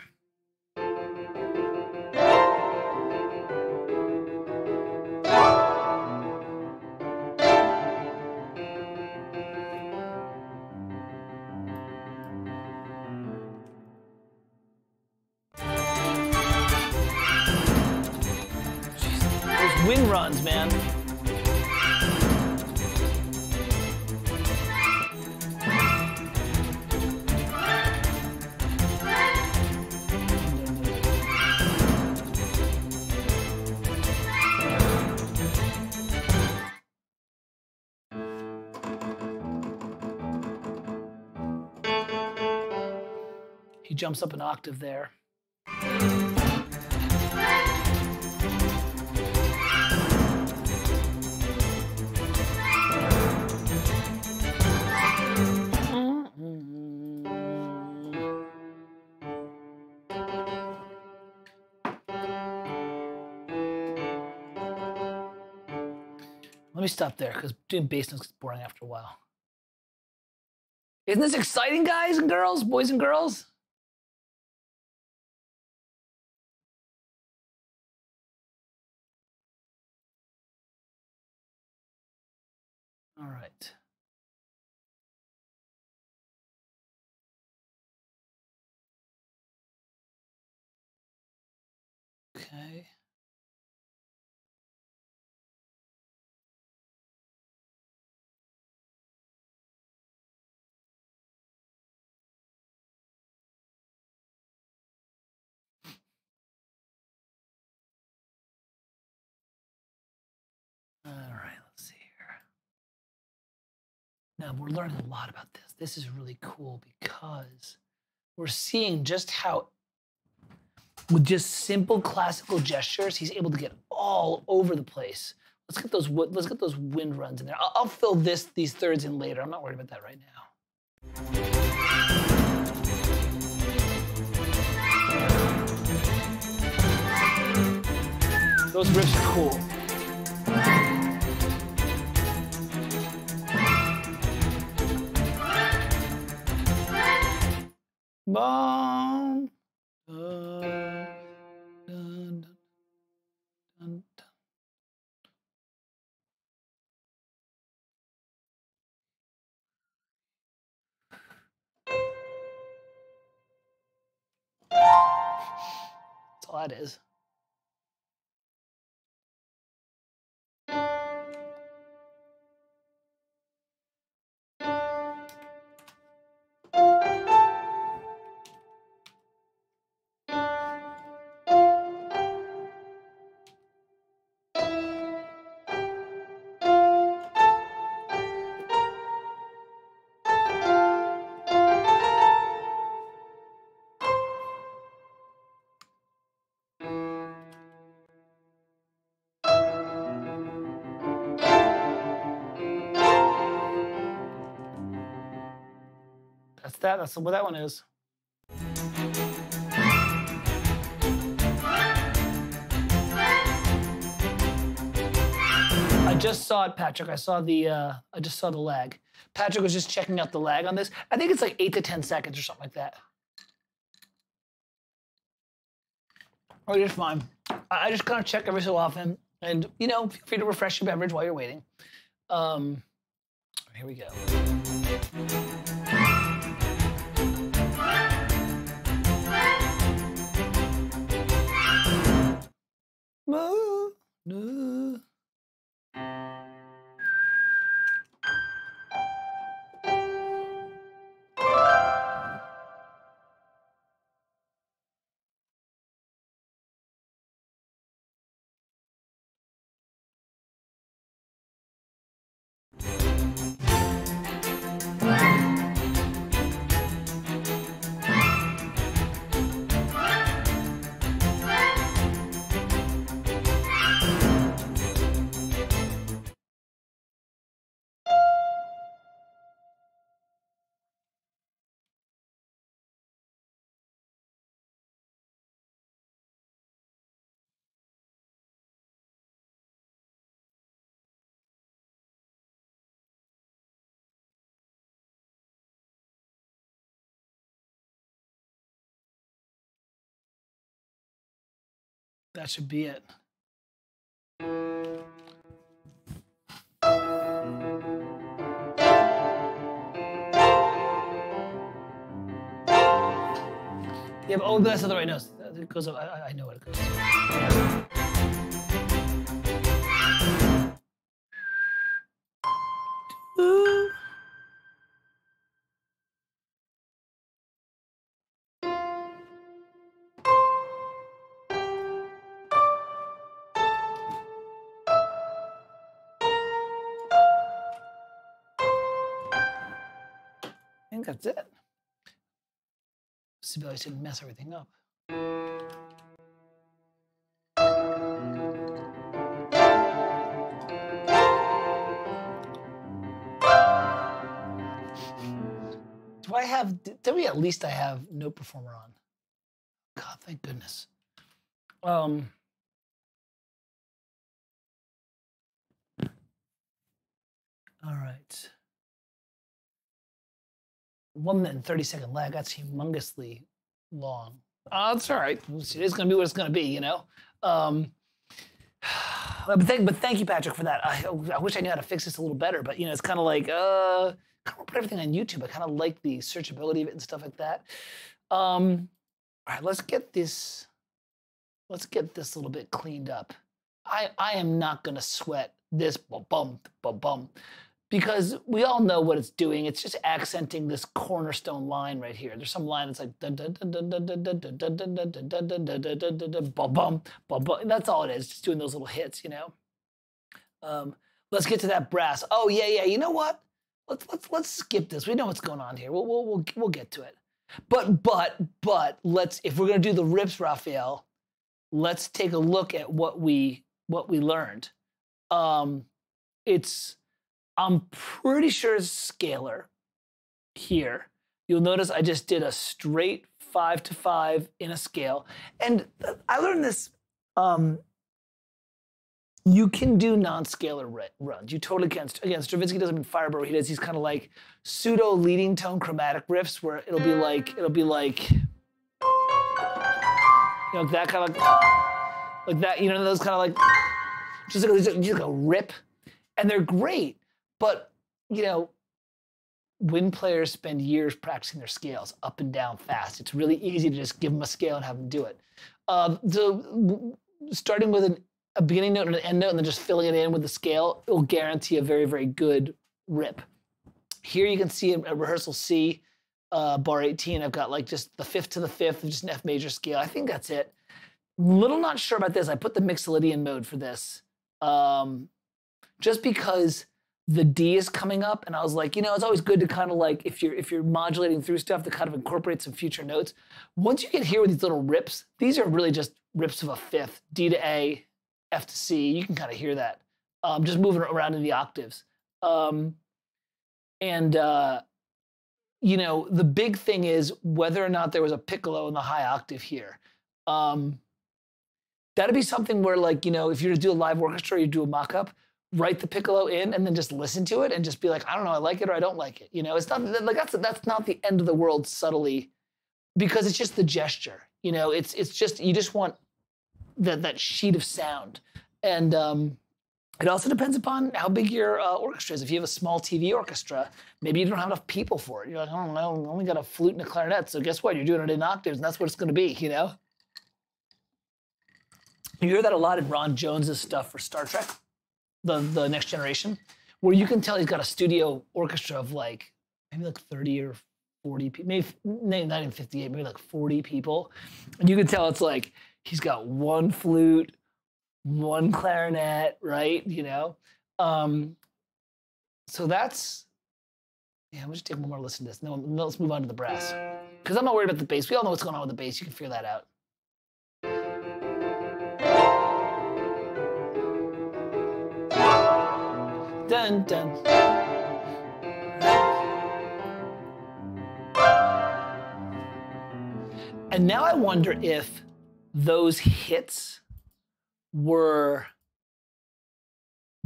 Jeez, those wind runs, man. He jumps up an octave there. Let me stop there because doing bass notes gets boring after a while. Isn't this exciting, guys and girls, boys and girls? All right. Okay. All right, let's see here. Now, we're learning a lot about this. This is really cool because we're seeing just how, with just simple classical gestures, he's able to get all over the place. Let's get those wind runs in there. I'll fill these thirds in later. I'm not worried about that right now. Those riffs are cool. Boom. Dun, dun, dun, dun. That's all that is. That's what that one is. I just saw it, Patrick. I just saw the lag. Patrick was just checking out the lag on this. I think it's like 8 to 10 seconds or something like that. Oh, you're fine. I just kind of check every so often, and feel free to refresh your beverage while you're waiting. Here we go. No. That should be it. Yeah, but, oh, that's not the right notes. It goes up. I know what it goes. I think that's it. See, I didn't mess everything up. Do I have? Tell me at least I have Note Performer on. God, thank goodness. All right. 1 minute and 30-second lag. That's humongously long. That's all right. It's going to be what it's going to be, you know? But thank you, Patrick, for that. I wish I knew how to fix this a little better, but, you know, it's kind of like, I kind of put everything on YouTube. I kind of like the searchability of it and stuff like that. All right, let's get this a little bit cleaned up. I am not going to sweat this bum, because we all know what it's doing. It's just accenting this cornerstone line right here. There's some line that's like that's all it is, just doing those little hits, you know. Let's get to that brass. Oh yeah. You know what? Let's skip this. We know what's going on here. We'll get to it. But let's, if we're gonna do the rips, Raphael, let's take a look at what we learned. I'm pretty sure it's scalar here. You'll notice I just did a straight 5-5 in a scale. And I learned this, you can do non-scalar runs. You totally can. Again, Stravinsky doesn't mean Firebird. He does these kind of like pseudo leading tone chromatic riffs where it'll be like, you know, that kind of like that, you know, those kind of like, just like a rip. And they're great. But, you know, wind players spend years practicing their scales up and down fast. It's really easy to just give them a scale and have them do it. So starting with a beginning note and an end note and then just filling it in with the scale, it will guarantee a very, very good rip. Here you can see a rehearsal C, bar 18. I've got like just the 5th to the 5th, just an F major scale. I think that's it. Little not sure about this. I put the Mixolydian mode for this. Just because the D is coming up, and I was like, you know, it's always good to kind of like, if you're modulating through stuff, to kind of incorporate some future notes. Once you get here with these little rips, these are really just rips of a 5th, D to A, F to C. You can kind of hear that, just moving around in the octaves. You know, the big thing is whether or not there was a piccolo in the high octave here. That'd be something where, like, you know, if you're to do a live orchestra, or you do a mock-up, write the piccolo in and then just listen to it and just be like, I don't know, I like it or I don't like it. You know, it's not like that's not the end of the world subtly, because it's just the gesture. You know, it's just, you just want that sheet of sound. And it also depends upon how big your orchestra is. If you have a small TV orchestra, maybe you don't have enough people for it. You're like, I don't know, I only got a flute and a clarinet. So guess what? You're doing it in octaves, and that's what it's going to be, you know? You hear that a lot in Ron Jones's stuff for Star Trek, the Next Generation, where you can tell he's got a studio orchestra of like maybe like 30 or 40 people, maybe not even 58, maybe like 40 people, and you can tell it's like he's got one flute, one clarinet, right? You know, so that's yeah. I'm just take one more listen to this. No, let's move on to the brass because I'm not worried about the bass. We all know what's going on with the bass. You can figure that out. Dun, dun. And now I wonder if those hits were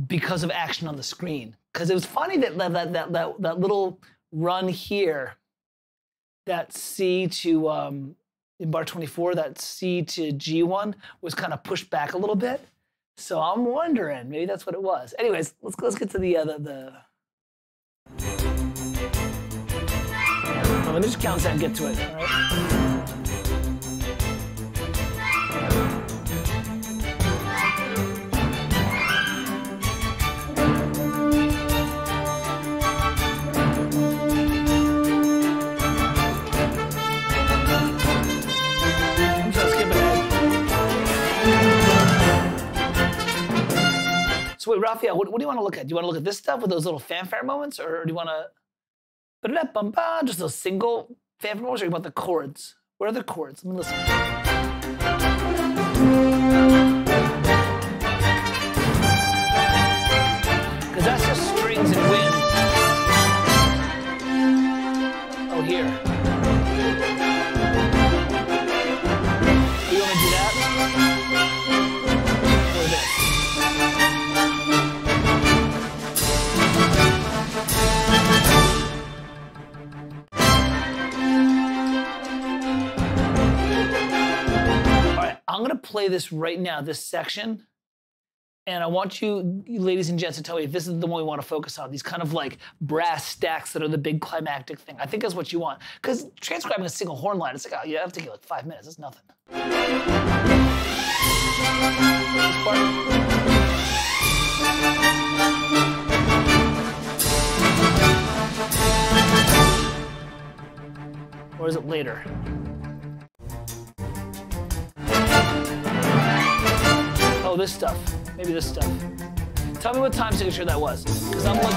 because of action on the screen. Because it was funny that little run here, that C to, in bar 24, that C to G one was kind of pushed back a little bit. So I'm wondering, maybe that's what it was. Anyways, let's get to the let me just count down and get to it, all right? So wait, Raphael, what do you want to look at? Do you want to look at this stuff with those little fanfare moments, or do you want to just those single fanfare moments, or you want the chords? What are the chords? Let me listen. Because that's just strings and wind. Oh, here. You want to do that? Or this? I'm going to play this right now, this section, and I want you ladies and gents to tell me if this is the one we want to focus on, these kind of like brass stacks that are the big climactic thing. I think that's what you want. Because transcribing a single horn line, it's like, oh, yeah, that'll take you like 5 minutes. It's nothing. Or is it later? Oh, this stuff. Maybe this stuff. Tell me what time signature that was, because I'm looking.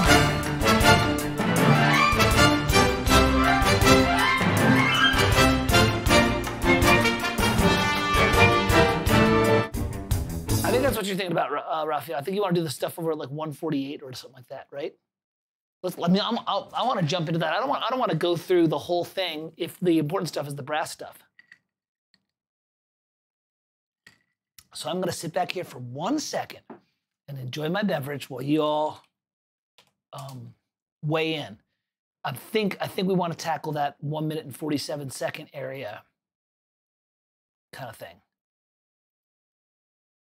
I think that's what you're thinking about, Raphael. I think you want to do the stuff over at like 148 or something like that, right? I want to jump into that. I don't want to go through the whole thing if the important stuff is the brass stuff. So I'm going to sit back here for 1 second and enjoy my beverage while you all weigh in. I think we want to tackle that 1 minute and 47 second area kind of thing.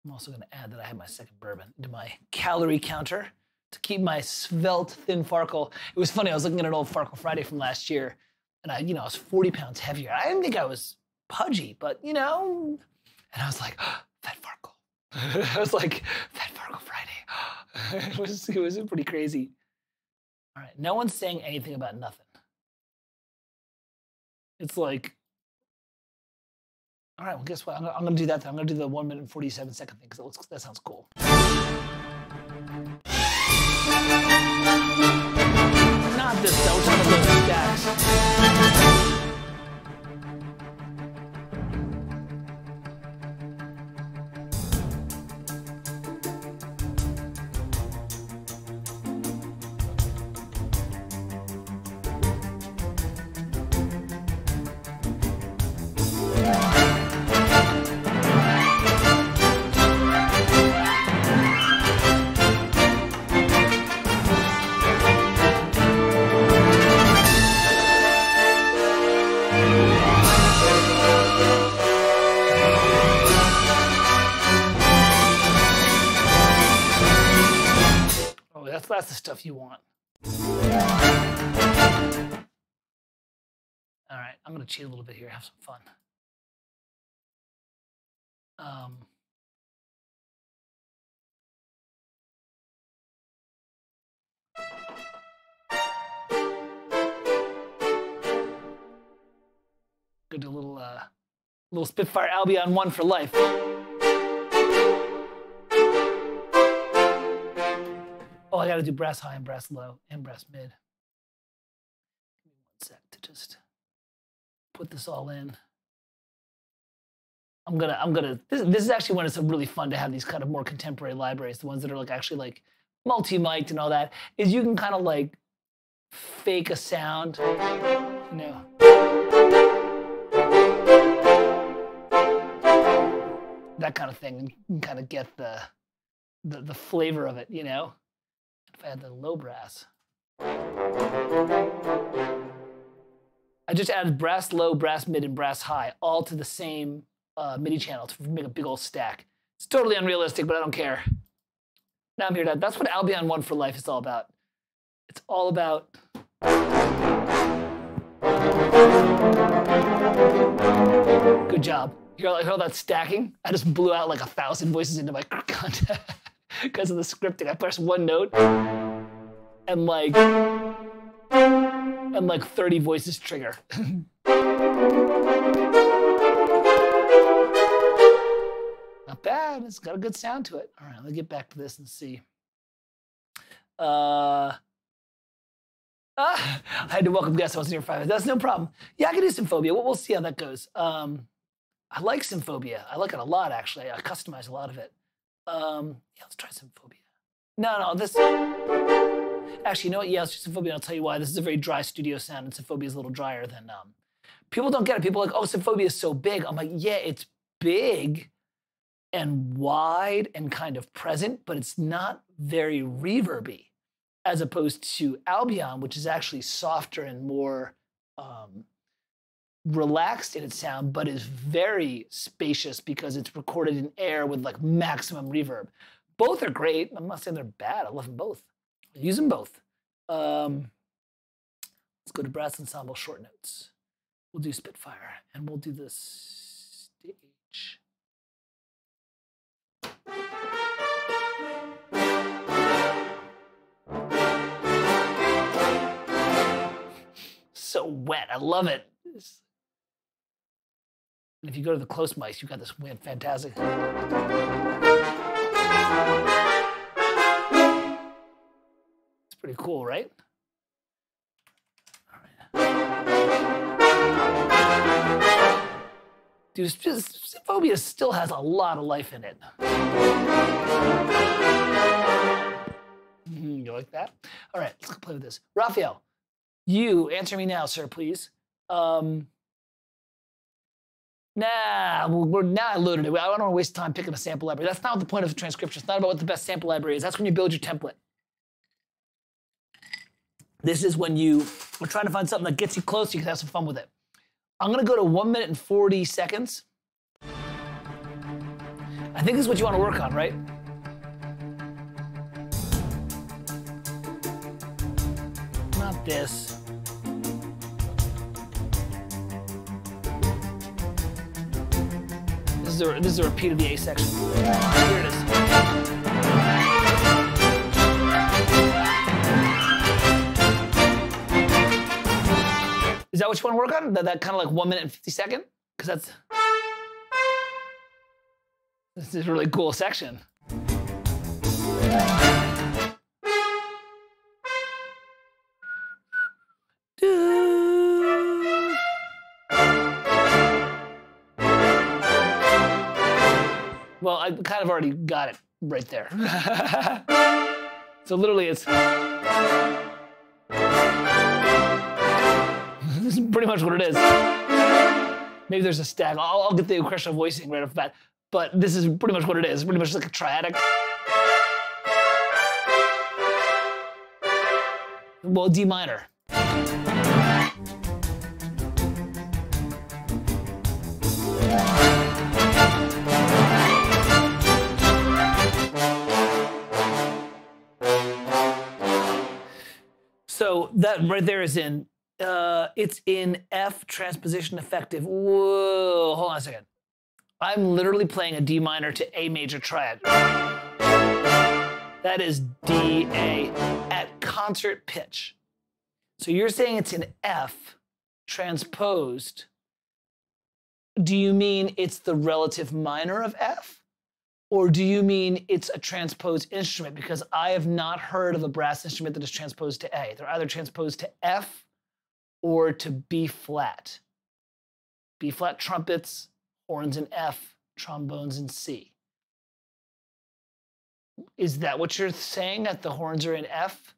I'm also going to add that I have my second bourbon into my calorie counter to keep my svelte, thin Farkle. It was funny. I was looking at an old Farkle Friday from last year, and I was 40 pounds heavier. I didn't think I was pudgy, but and I was like, oh, Fat Farkle. I was like, Fat Farkle Friday. It was pretty crazy. All right, no one's saying anything about nothing. It's like, all right, well, guess what? I'm going to do that then. I'm going to do the 1 minute and 47 second thing because that sounds cool. Not this though. We're talking about those stacks. That's the stuff you want. All right, I'm going to cheat a little bit here, have some fun. Good, a little Spitfire Albion 1 for life. Oh, I got to do brass high and brass low and brass mid. Give me 1 sec to just put this all in. This is actually when it's really fun to have these kind of more contemporary libraries, the ones that are like actually like multi-mic'd and all that, is you can kind of like fake a sound, you know. That kind of thing, and you can kind of get the flavor of it, you know. If I had the low brass. I just added brass low, brass mid, and brass high all to the same MIDI channel to make a big old stack. It's totally unrealistic, but I don't care. Now I'm here to, that's what Albion 1 for life is all about. It's all about good job. You hear all that stacking? I just blew out like 1,000 voices into my content because of the scripting. I pressed one note and like 30 voices trigger. Not bad. It's got a good sound to it. All right, let's get back to this and see. I had to welcome guests. I wasn't here for 5 minutes. That's no problem. Yeah, I can do Symphonia. We'll see how that goes. I like Symphonia. I like it a lot, actually. I customize a lot of it. Yeah, let's try Symphonia. No, this. Actually, you know what? Yeah, let's do Symphonia. I'll tell you why. This is a very dry studio sound, and Symphonia is a little drier than. People don't get it. People are like, oh, Symphonia is so big. I'm like, yeah, it's big and wide and kind of present, but it's not very reverby, as opposed to Albion, which is actually softer and more relaxed in its sound, but is very spacious because it's recorded in air with like maximum reverb. Both are great. I'm not saying they're bad. I love them both. I use them both. Let's go to brass ensemble short notes. We'll do Spitfire, and we'll do this stage. So wet. I love it. And if you go to the close mics, you've got this fantastic. It's pretty cool, right? All right. Dude, Symphonia still has a lot of life in it. You like that? All right, let's go play with this. Raphael, you answer me now, sir, please. Nah, now I loaded it. I don't want to waste time picking a sample library. That's not what the point of the transcription. It's not about what the best sample library is. That's when you build your template. This is when we're trying to find something that gets you close so you can have some fun with it. I'm going to go to 1 minute and 40 seconds. I think this is what you want to work on, right? Not this. This is a repeat of the A section. Here it is. Is that what you want to work on? That kind of like 1 minute and 50 second? Because this is a really cool section. Well, I kind of already got it right there. So literally it's... This is pretty much what it is. Maybe there's a stag. I'll get the question of voicing right off the bat. But this is pretty much what it is. Pretty much like a triadic. Well, D minor. So that right there is in, it's in F transposition effective. Whoa, hold on a second. I'm literally playing a D minor to A major triad. That is D, A at concert pitch. So you're saying it's in F transposed do you mean it's the relative minor of F? Or do you mean it's a transposed instrument? Because I have not heard of a brass instrument that is transposed to A. They're either transposed to F or to B flat. B flat trumpets, horns in F, trombones in C. Is that what you're saying, that the horns are in F?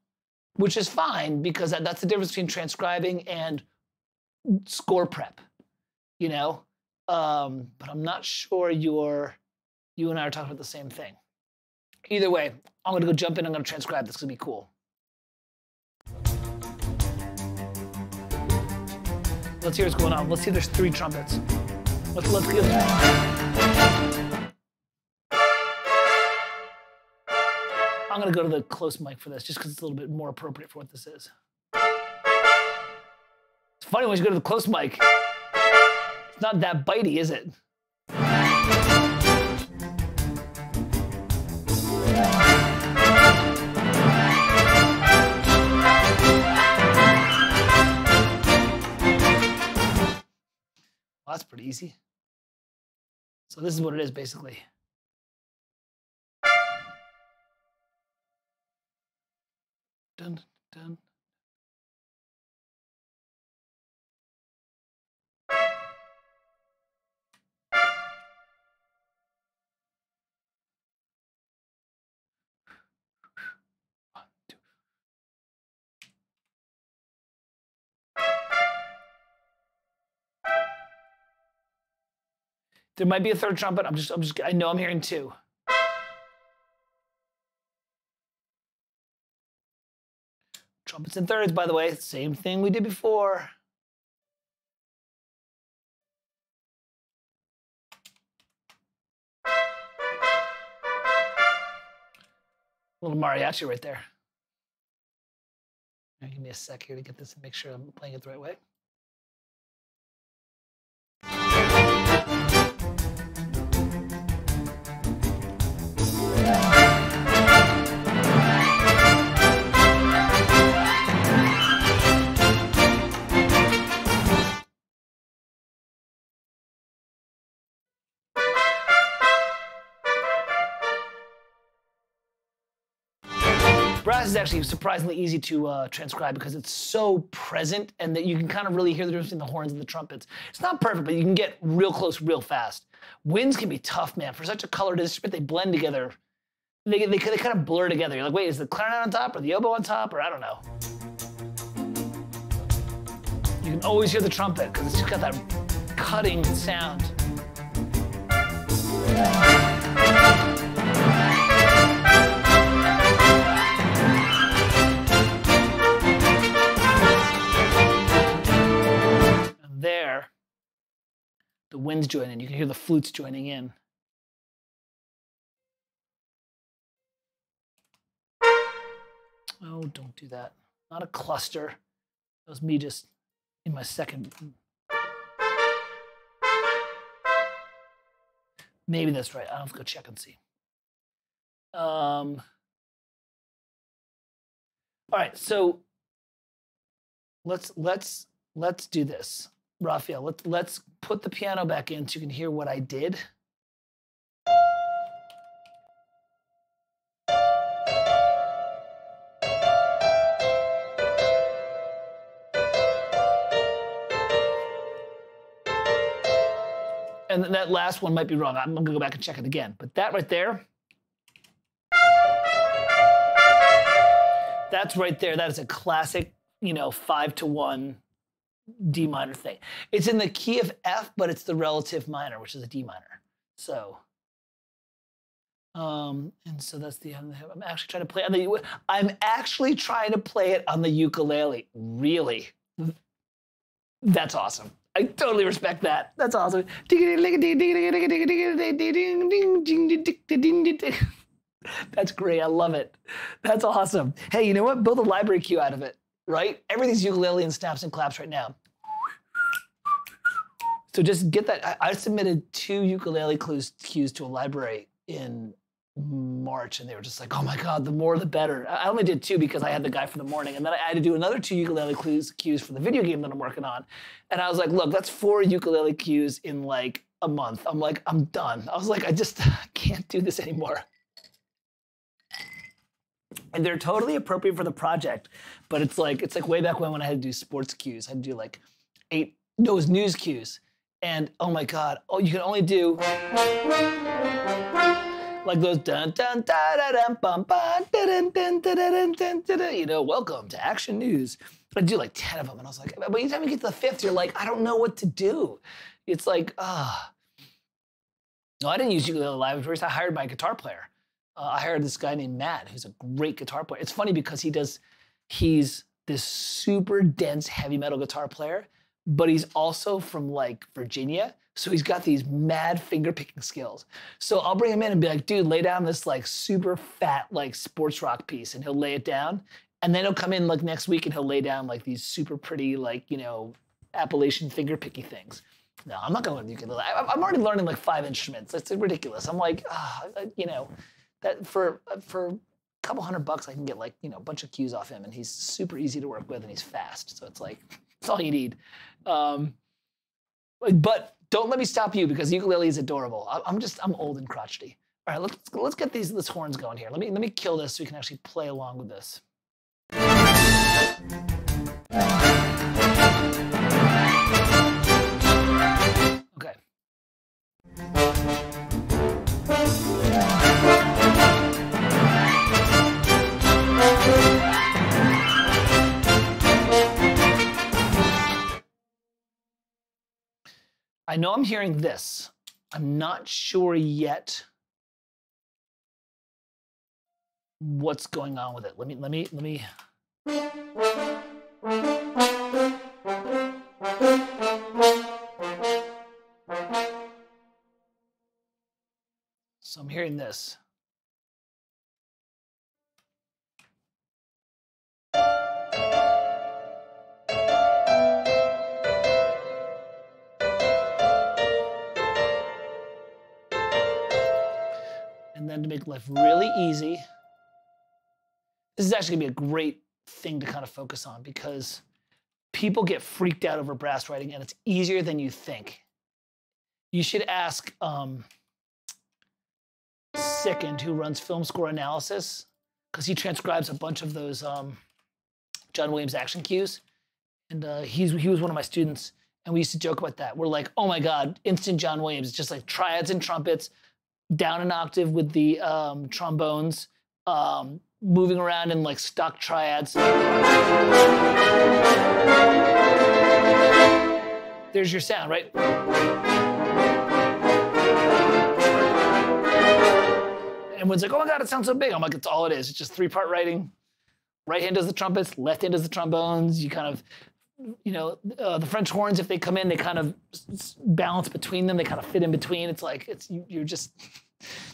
Which is fine, because that's the difference between transcribing and score prep, you know? But I'm not sure you and I are talking about the same thing. Either way, I'm gonna go jump in, I'm gonna transcribe. This is gonna be cool. Let's hear what's going on. Let's see if there's 3 trumpets. Let's get I'm gonna go to the close mic for this, just because it's a little bit more appropriate for what this is. It's funny when you go to the close mic, it's not that bitey, is it? Well, that's pretty easy. So this is what it is, basically. Dun, dun. There might be a third trumpet. I know I'm hearing 2. Trumpets and thirds, by the way, same thing we did before. A little mariachi right there. Now, give me a sec here to get this and make sure I'm playing it the right way. Brass is actually surprisingly easy to transcribe because it's so present and that you can kind of really hear the difference between the horns and the trumpets. It's not perfect, but you can get real close real fast. Winds can be tough, man. For such a colored instrument, they blend together. They kind of blur together. You're like, wait, is the clarinet on top or the oboe on top, or I don't know. You can always hear the trumpet because it's just got that cutting sound. There, the winds join in. You can hear the flutes joining in. Oh, don't do that. Not a cluster. That was me just in my second. Maybe that's right. I'll have to go check and see. All right, so let's do this. Raphael, let's put the piano back in so you can hear what I did. And that last one might be wrong. I'm gonna go back and check it again. But that right there, that's right there. That is a classic, 5-to-1 D minor thing. It's in the key of F, but it's the relative minor, which is a D minor. So, and so that's the. I'm actually trying to play on the. I'm actually trying to play it on the ukulele. Really, that's awesome. I totally respect that. That's awesome. That's great. I love it. That's awesome. Hey, you know what? Build a library cue out of it, right? Everything's ukulele and snaps and claps right now. So just get that. I submitted 2 ukulele cues to a library in March, and they were just like, oh my God, the more the better. I only did 2 because I had the guy for the morning, and then I had to do another 2 ukulele cues for the video game that I'm working on. And I was like, look, that's 4 ukulele cues in like a month. I'm like, I'm done. I was like, I just can't do this anymore. And they're totally appropriate for the project, but it's like way back when I had to do sports cues. I had to do like 8 those news cues. And oh my God, you can only do like those dun dun da da dun bum bum dun dun dun dun dun dun, you know, welcome to Action News. I'd do like 10 of them, and I was like, but anytime you get to the 5th, you're like, I don't know what to do. It's like, No, I didn't use ukulele live. First, I hired my guitar player. I hired this guy named Matt, who's a great guitar player. It's funny because he's this super dense heavy metal guitar player, but he's also from like Virginia. So he's got these mad finger picking skills. So I'll bring him in and be like, dude, lay down this like super fat like sports rock piece, and he'll lay it down. And then he'll come in like next week and he'll lay down like these super pretty like, you know, Appalachian finger picky things. No, I'm not going to ukulele. I'm already learning like 5 instruments. It's ridiculous. I'm like, you know, that for a couple $100 I can get like, you know, a bunch of cues off him, and he's super easy to work with, and he's fast. So it's like, it's all you need. But don't let me stop you, because ukulele is adorable. I'm old and crotchety. All right, let's get this horns going here. Let me kill this so we can actually play along with this. Okay. I know I'm hearing this. I'm not sure yet what's going on with it. Let me. So I'm hearing this. And then to make life really easy, this is actually gonna be a great thing to kind of focus on, because people get freaked out over brass writing, and it's easier than you think. You should ask Sickend, who runs film score analysis, because he transcribes a bunch of those John Williams action cues. And he was one of my students, and we used to joke about that. We're like, oh my God, instant John Williams. It's just like triads and trumpets, down an octave with the trombones, moving around in like stock triads. There's your sound, right? And everyone's like, oh my God, it sounds so big. I'm like, it's all it is. It's just 3-part writing. Right hand does the trumpets, left hand does the trombones. You kind of, you know, the French horns, if they come in, they kind of balance between them. They kind of fit in between. It's like, you're just,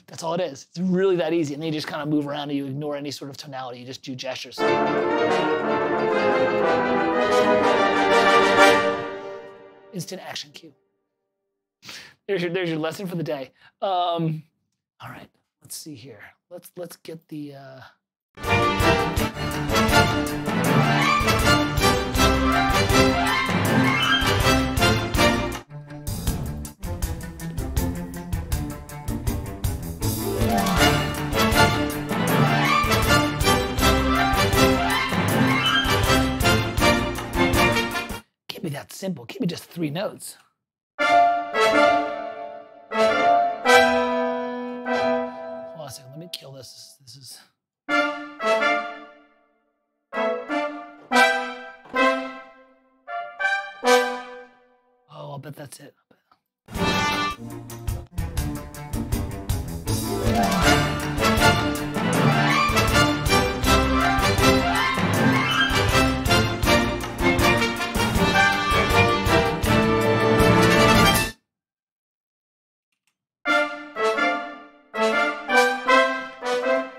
that's all it is. It's really that easy. And then you just kind of move around and you ignore any sort of tonality. You just do gestures. Instant action cue. There's your lesson for the day. All right, let's see here. Let's get the. Can't be that simple. Can't be just 3 notes. Hold on a second. Let me kill this. This is. Oh, I'll bet that's it.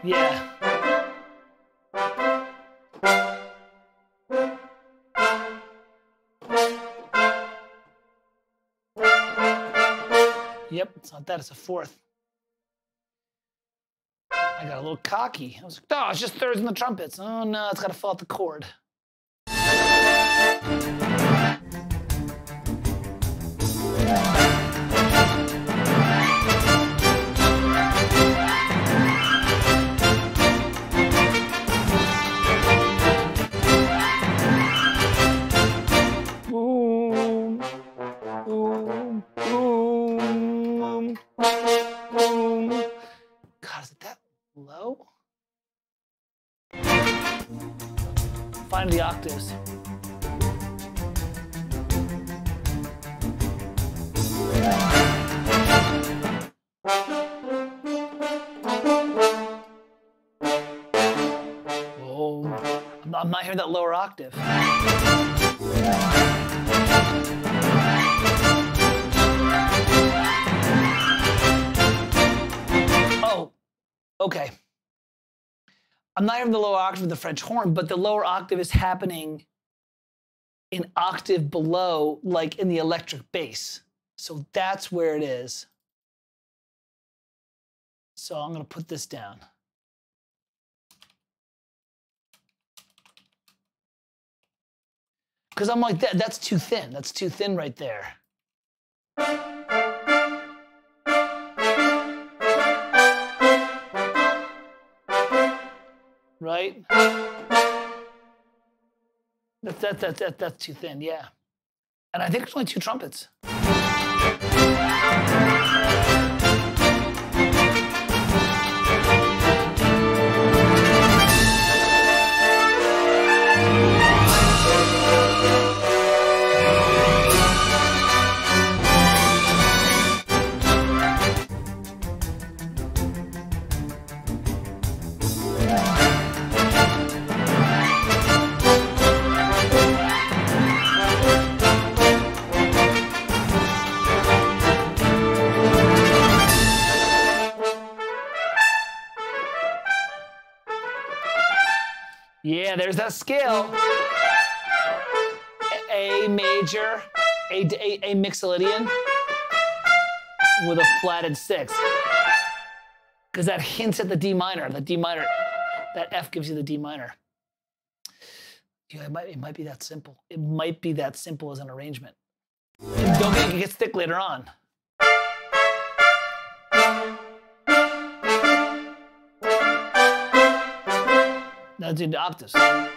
Yeah. Yep, it's not that, it's a 4th. I got a little cocky. I was like, oh, it's just thirds and the trumpets. Oh no, it's got to fall off the chord. Boom, boom, boom, boom. God, is it that low? Find the octaves. Oh, I'm not hearing that lower octave. Oh, okay. I'm not hearing the lower octave of the French horn, but the lower octave is happening an octave below, like in the electric bass. So that's where it is. So I'm going to put this down. Because I'm like, that's too thin. That's too thin right there. Right? That's too thin, yeah. And I think there's only 2 trumpets. Yeah, there's that scale. A major, A mixolydian with a flatted 6. Because that hints at the D minor. The D minor, that F gives you the D minor. Yeah, it might be that simple. It might be that simple as an arrangement. And don't get it gets thick later on. Now do the octaves. I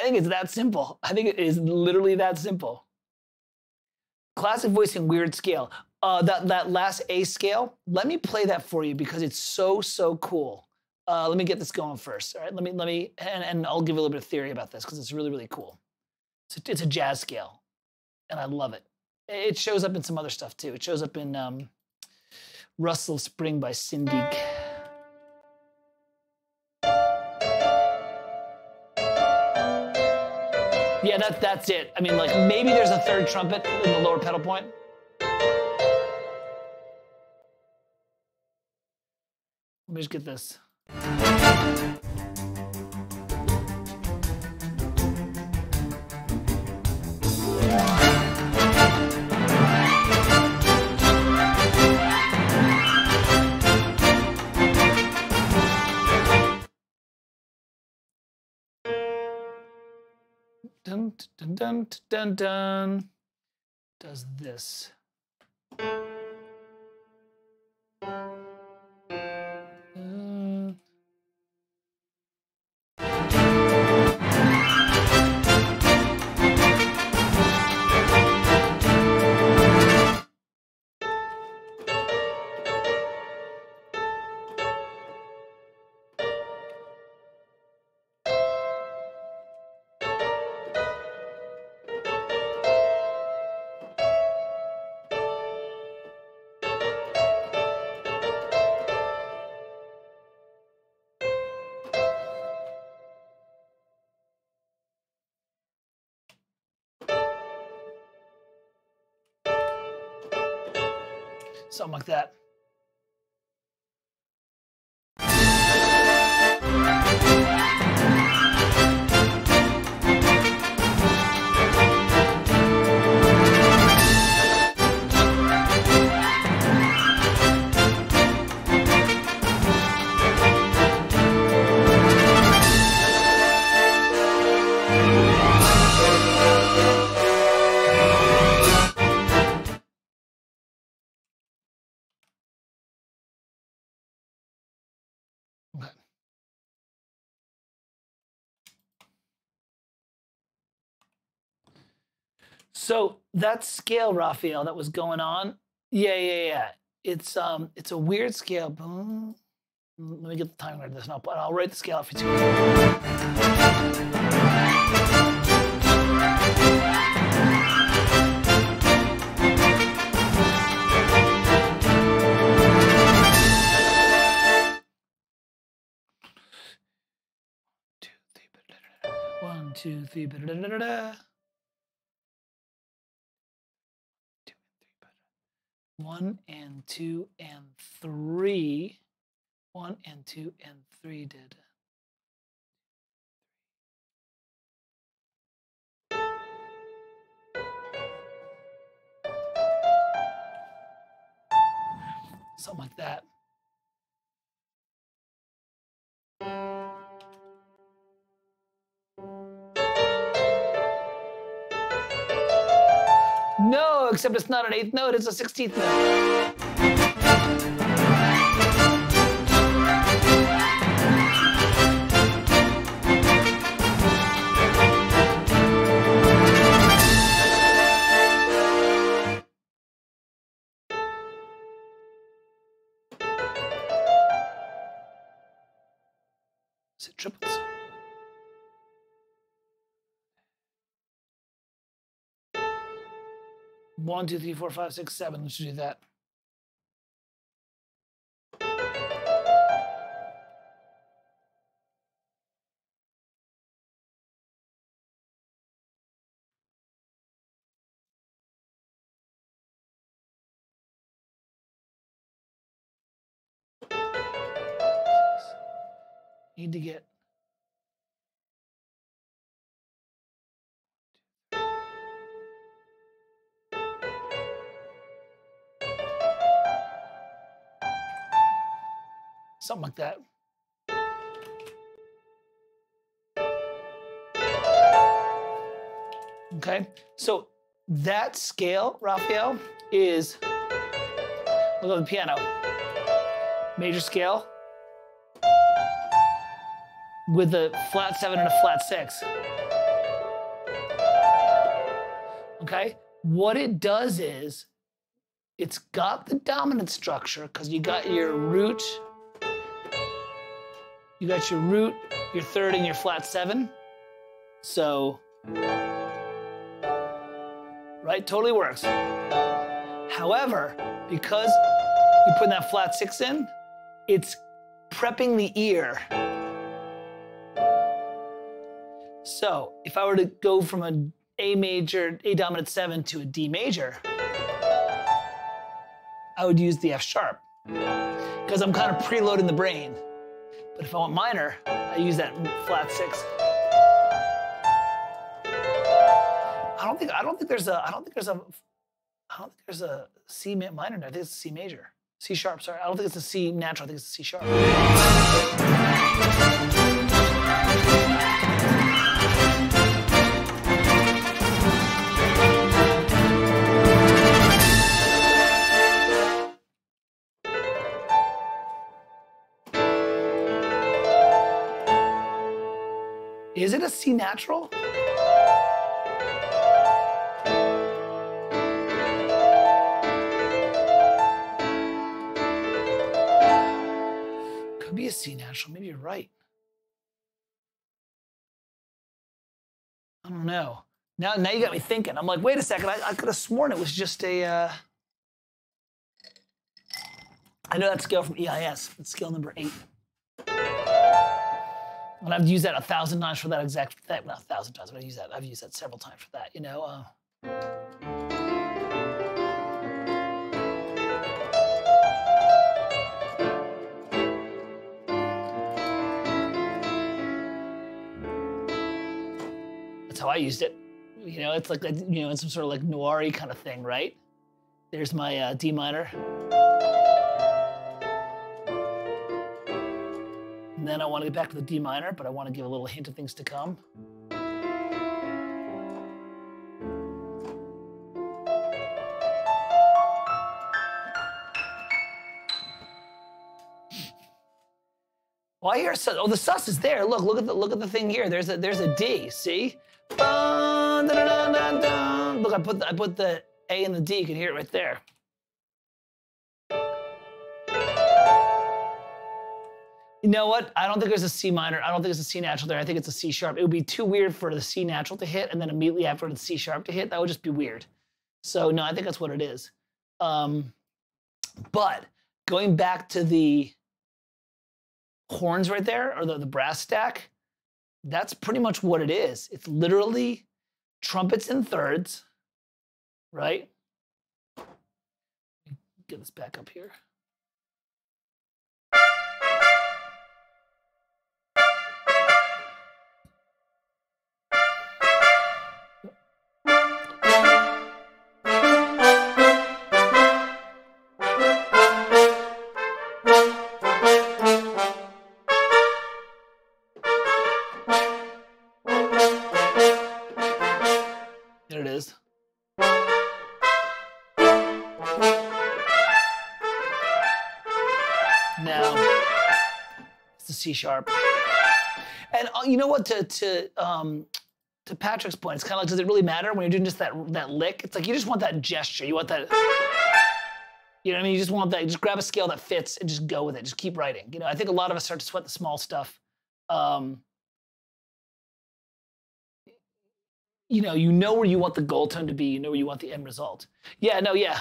think it's that simple. I think it is literally that simple. Classic voicing, weird scale. That last A scale, let me play that for you because it's so cool. Let me get this going first. All right, let me, and I'll give you a little bit of theory about this because it's really cool. It's a jazz scale, and I love it. It shows up in some other stuff too. It shows up in Russell Spring by Cindy. Yeah, that's it. I mean, like maybe there's a third trumpet in the lower pedal point. Let me just get this. Dun, dun, dun, dun, dun. Does this. Something like that. So that scale, Raphael, that was going on, yeah. It's a weird scale. Let me get the timing right of this, and I'll write the scale out for you. One, two, three, da, da, da, da, da. 1 and 2 and 3. 1 and 2 and 3 did. Something like that. No, except it's not an 8th note, it's a 16th note. Is it triplets? One, two, three, four, five, six, 7. Let's do that. Need to get something like that. Okay, so that scale, Raphael, is, look at the piano. Major scale with a flat 7 and a flat 6. Okay, what it does is it's got the dominant structure because you got your root, your 3rd, and your flat 7. So, right, totally works. However, because you put that flat 6 in, it's prepping the ear. So, if I were to go from an A major, A dominant 7 to a D major, I would use the F sharp because I'm kind of preloading the brain. But if I want minor, I use that flat 6. I don't think there's a C minor there. I think it's a C major. C sharp, sorry. I don't think it's a C natural, I think it's a C sharp. Is it a C natural? Could be a C natural, maybe you're right. I don't know. Now you got me thinking. I'm like, wait a second, I could have sworn it was just a, I know that scale from EIS, it's scale number 8. And I've used that 1,000 times for that exact thing. Not 1,000 times, but I've used that several times for that, you know. That's how I used it. You know, it's like, you know, it's some sort of like noir-y kind of thing, right? There's my D minor. And then I want to get back to the D minor, but I want to give a little hint of things to come. Well, I hear the sus is there. Look at the thing here. There's a D. See? Dun, dun, dun, dun, dun. sound? Look, I put the A and the D. You can hear it right there. You know what? I don't think there's a C minor. I don't think it's a C natural there. I think it's a C sharp. It would be too weird for the C natural to hit and then immediately after the C sharp to hit. That would just be weird. So no, I think that's what it is. But going back to the horns right there, or the brass stack, that's pretty much what it is. It's literally trumpets in thirds, right? Get this back up here. There it is. Now, it's the C sharp. And you know what, to Patrick's point, it's kind of like, does it really matter when you're doing just that lick? It's like you just want that gesture. You want that, you know what I mean? You just want that, just grab a scale that fits and just go with it. Just keep writing. You know, I think a lot of us start to sweat the small stuff. You know where you want the goal tone to be. You know where you want the end result. Yeah, no, yeah.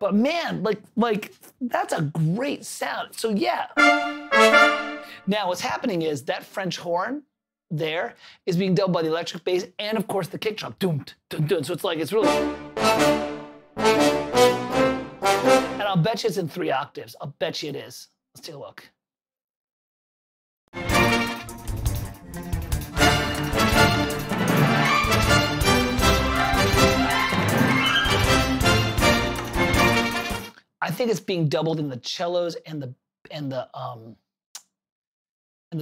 But man, like that's a great sound. So yeah. Now what's happening is that French horn there is being doubled by the electric bass and of course the kick drum. Doom, dun, dun. So it's like, it's really. And I'll bet you it's in 3 octaves. I'll bet you it is. Let's take a look. I think it's being doubled in the cellos and the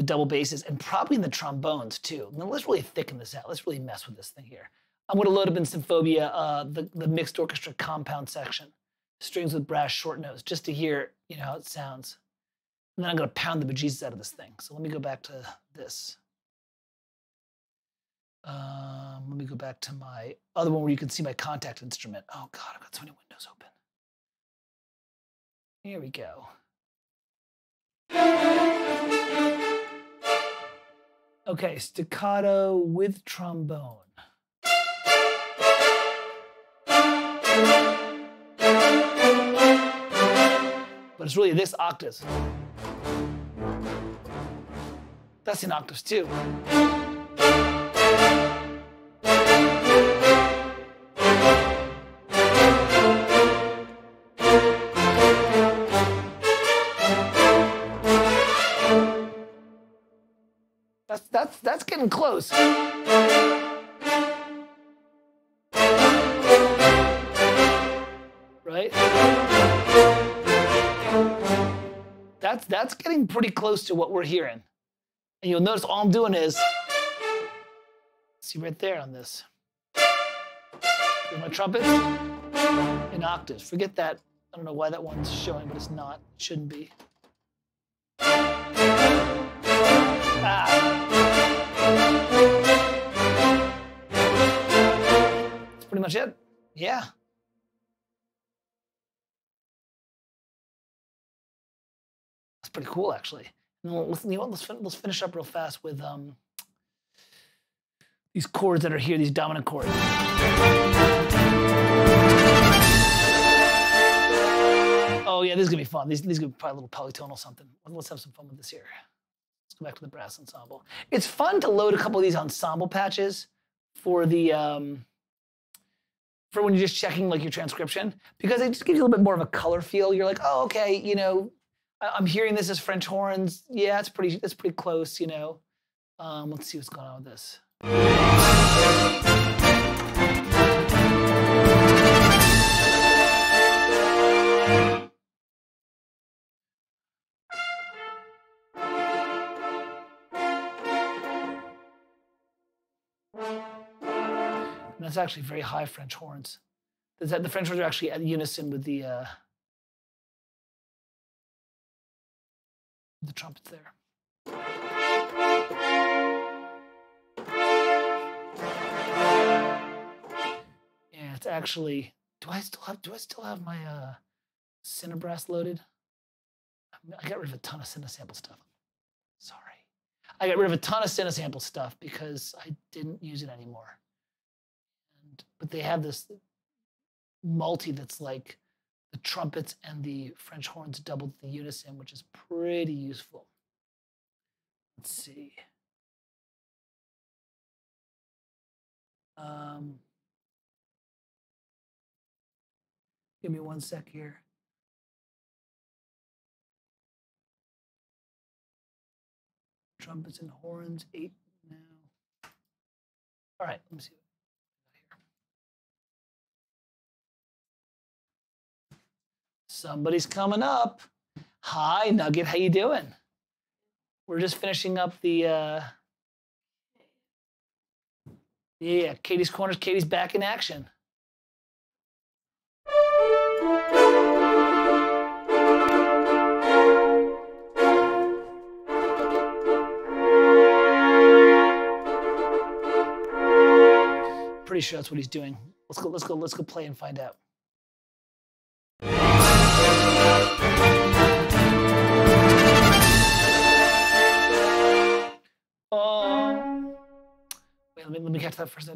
double basses, and probably in the trombones too. Now let's really thicken this out. Let's really mess with this thing here. I'm going to load up in Symphobia the mixed orchestra compound section, strings with brass short notes, just to hear how it sounds. And then I'm going to pound the bejesus out of this thing. So let me go back to this. Let me go back to my other one where you can see my contact instrument. Oh God, I've got so many windows open. Here we go. Okay, staccato with trombone. But it's really this octaves. That's in octaves too. That's getting close. Right? That's getting pretty close to what we're hearing. And you'll notice all I'm doing is, see right there on this. Here's my trumpets in octaves. Forget that. I don't know why that one's showing, but it's not. It shouldn't be. That's pretty much it. Yeah. That's pretty cool, actually. And let's finish up real fast with these chords that are here, these dominant chords. Oh yeah, this is gonna be fun. These are gonna be probably a little polytonal something. Let's have some fun with this here. Let's go back to the brass ensemble. It's fun to load a couple of these ensemble patches for the for when you're just checking like your transcription, because it just gives you a little bit more of a color feel. You're like, oh, okay, I'm hearing this as French horns. Yeah, it's pretty close, Let's see what's going on with this. And that's actually very high French horns. The French horns are actually at unison with the trumpets there. to actually. Do I still have my Cinebrass loaded? I got rid of a ton of Cinesample stuff. Sorry. I got rid of a ton of Cinesample stuff because I didn't use it anymore. But they have this multi that's like the trumpets and the French horns doubled the unison, which is pretty useful. Let's see. Give me 1 sec here. Trumpets and horns, 8 now. All right, let me see. Somebody's coming up. Hi, Nugget, how you doing? We're just finishing up the, yeah, Katie's Corners. Katie's back in action. Pretty sure that's what he's doing. Let's go play and find out. Wait, let me catch that first.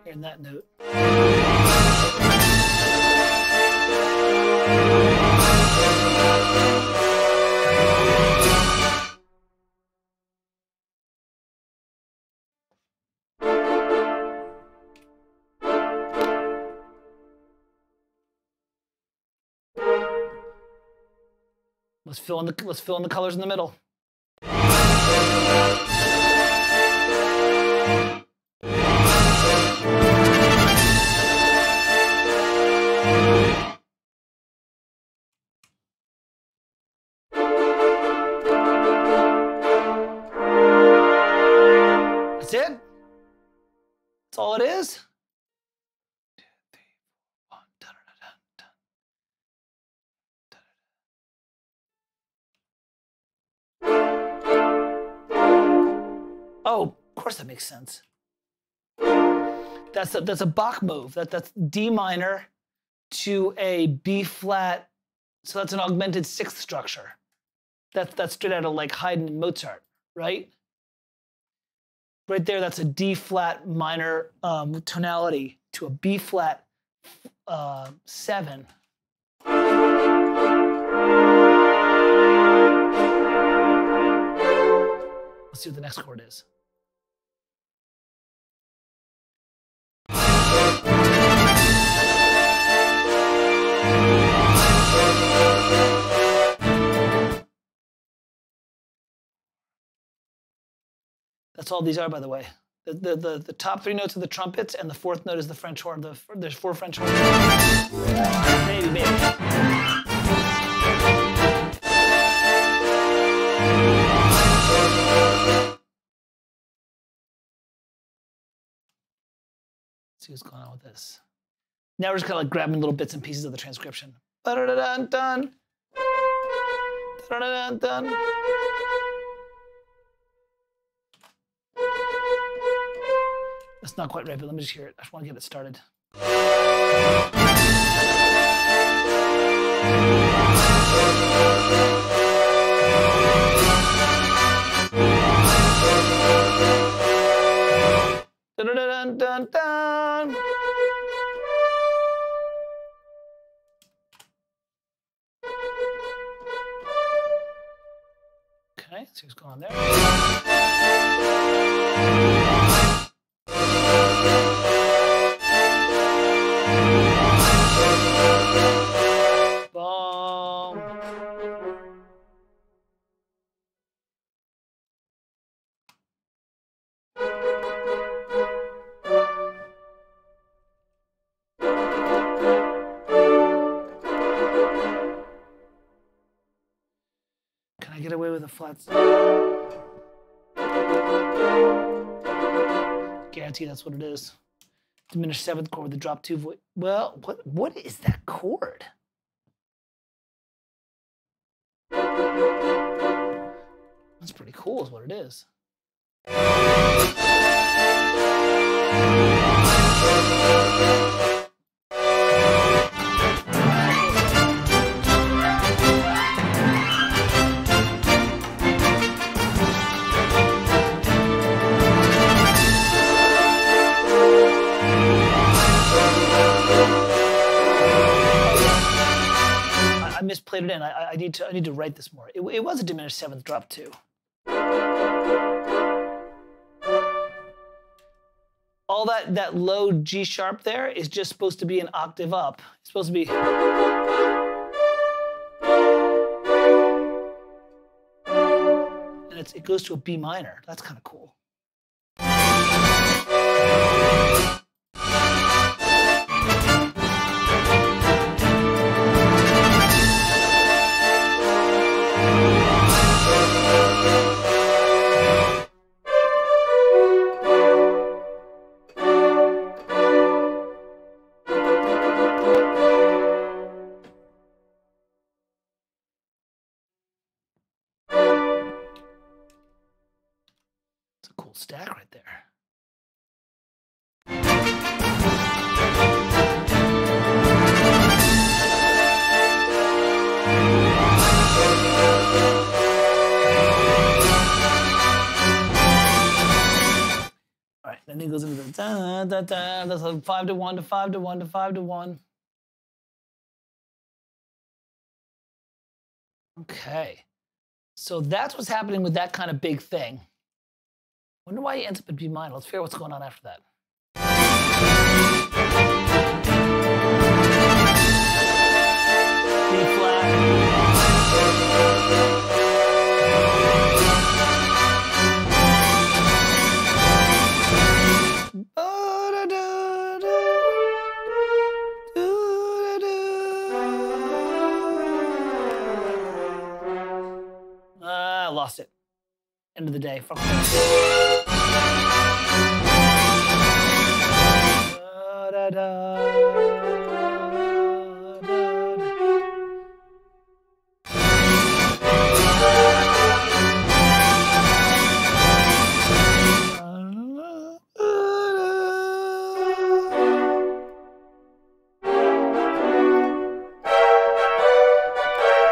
Hearing that note. Let's fill in the colors in the middle. That's it? That's all it is? 2, 3, 4, 1. Dun, dun, dun, dun. Oh, of course that makes sense. That's a Bach move. That's D minor to a B flat. So that's an augmented sixth structure. That's straight out of like Haydn and Mozart, right? Right there, that's a D flat minor tonality to a B flat 7. Let's see what the next chord is. That's all these are, by the way. The top 3 notes are the trumpets, and the 4th note is the French horn. There's 4 French horns. Maybe, maybe. Let's see what's going on with this. Now we're just kind of like grabbing little bits and pieces of the transcription. Dun-dun-dun-dun. Dun-dun-dun-dun. That's not quite right, but let me just hear it. I just want to get it started. Dun, dun, dun, dun, dun. Okay, see what's going on there. get away with a flat. Guarantee that's what it is. Diminished seventh chord with the drop two voice. Well, what is that chord? That's pretty cool, is what it is. I misplayed it in. I need to write this more. It was a diminished seventh drop two. All that low G sharp there is just supposed to be an octave up. It's supposed to be. And it goes to a B minor. That's kind of cool. Stack right there. All right, then he goes into the da da da. That's like 5 to 1 to 5 to 1 to 5 to 1. Okay, so that's what's happening with that kind of big thing. Wonder why he ends up in B minor. Let's figure out what's going on after that. B flat. I lost it. End of the day.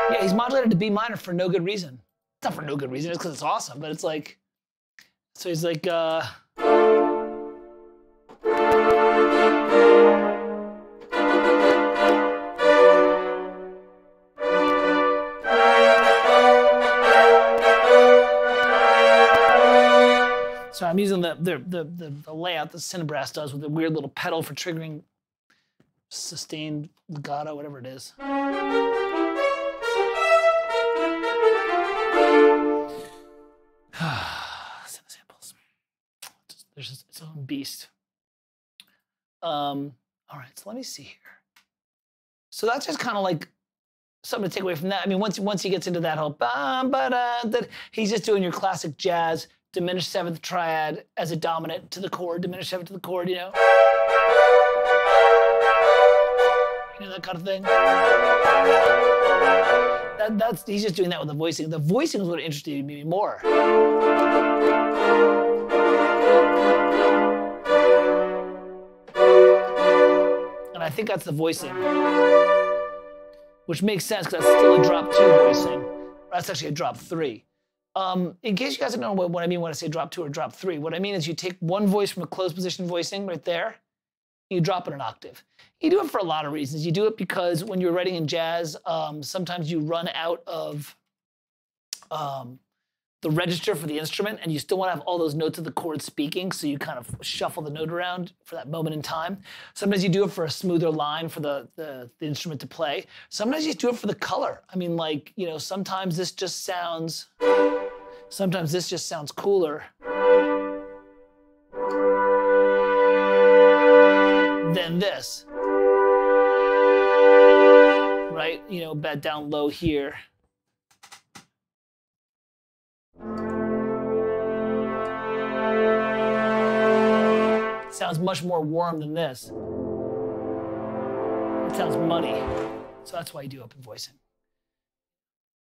Yeah, he's modulated to B minor for no good reason. It's not for no good reason, it's because it's awesome, but it's like, so he's like, so I'm using the layout that Cinebrass does with the weird little pedal for triggering sustained legato, whatever it is. Samples. There's its own beast. All right, so let me see here. So that's just kind of like something to take away from that. I mean, once he gets into that whole that he's just doing your classic jazz diminished seventh triad as a dominant to the chord, diminished seventh to the chord, you know. You know, that kind of thing. He's just doing that with the voicing. The voicing is what interested me more. And I think that's the voicing, which makes sense because that's still a drop two voicing. That's actually a drop three. In case you guys don't know what I mean when I say drop two or drop three, what I mean is you take one voice from a closed position voicing right there, you drop it an octave. You do it for a lot of reasons. You do it because when you're writing in jazz, sometimes you run out of the register for the instrument, and you still want to have all those notes of the chord speaking, so you kind of shuffle the note around for that moment in time. Sometimes you do it for a smoother line for the instrument to play. Sometimes you do it for the color. I mean, like, you know, sometimes this just sounds cooler than this, right? You know, bed down low here. sounds much more warm than this. It sounds muddy. So that's why you do open voicing.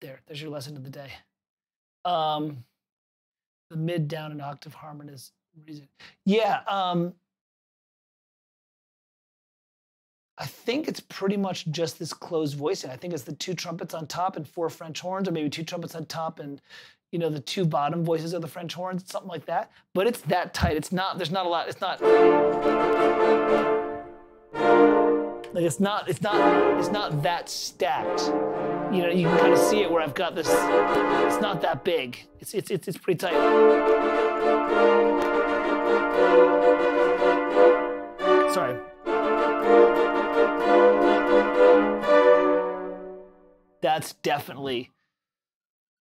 There's your lesson of the day. The mid, down, and octave harmonies. Yeah, I think it's pretty much just this closed voicing. I think it's the 2 trumpets on top and 4 French horns, or maybe 2 trumpets on top and, you know, the 2 bottom voices of the French horns, something like that. But it's that tight. It's not, there's not a lot, it's not, like it's not that stacked. You know, you can kind of see it where I've got this, it's not that big. It's pretty tight. Sorry. That's definitely,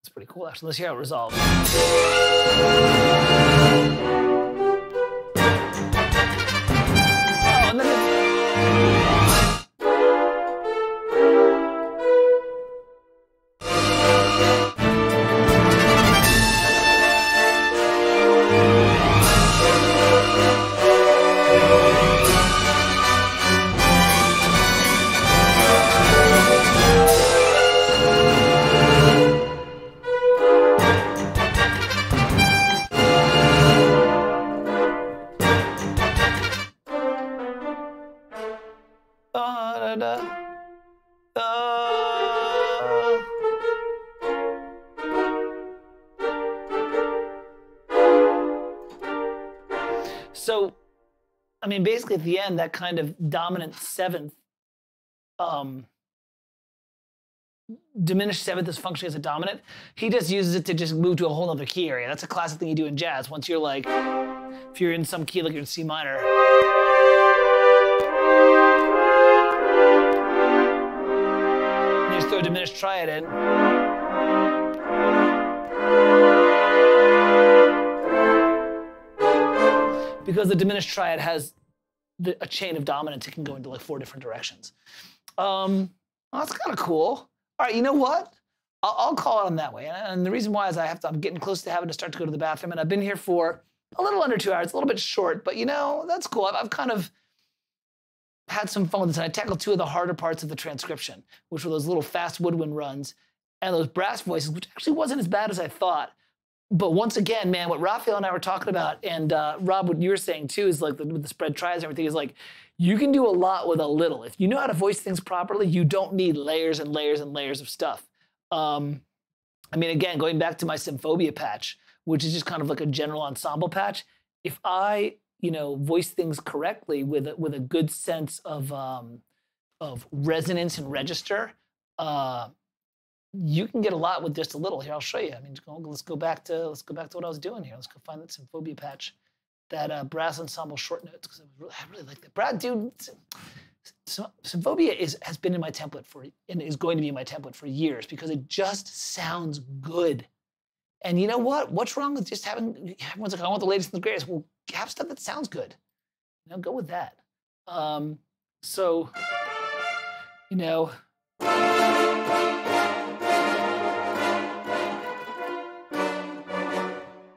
it's pretty cool actually. Let's hear how it resolves. Oh, and then so, I mean, basically at the end, that kind of dominant 7th, diminished 7th is functioning as a dominant. He just uses it to just move to a whole other key area. That's a classic thing you do in jazz. Once you're like, if you're in some key like you're in C minor, and you just throw a diminished triad in. Because the diminished triad has a chain of dominants, it can go into like 4 different directions. Well, that's kind of cool. All right, you know what? I'll call it on that way. And the reason why is I'm getting close to having to start to go to the bathroom, and I've been here for a little under 2 hours, a little bit short, but you know, that's cool. I've kind of had some fun with this, and I tackled 2 of the harder parts of the transcription, which were those little fast woodwind runs and those brass voices, which actually wasn't as bad as I thought. But once again, man, what Raphael and I were talking about, and Rob, what you were saying too, is like with the spread triads and everything, is like you can do a lot with a little. If you know how to voice things properly, you don't need layers and layers and layers of stuff. I mean, again, going back to my Symphobia patch, which is just kind of like a general ensemble patch, if I, you know, voice things correctly with a good sense of resonance and register, you can get a lot with just a little. Here, I'll show you. I mean, let's go back to what I was doing here. Let's go find that Symphobia patch, that brass ensemble short notes, because I really like that. Brad, dude, Symphobia has been in my template and is going to be in my template for years because it just sounds good. And you know what? What's wrong with just having? Everyone's like, I want the latest and the greatest. Well, have stuff that sounds good. You know, go with that. So, you know.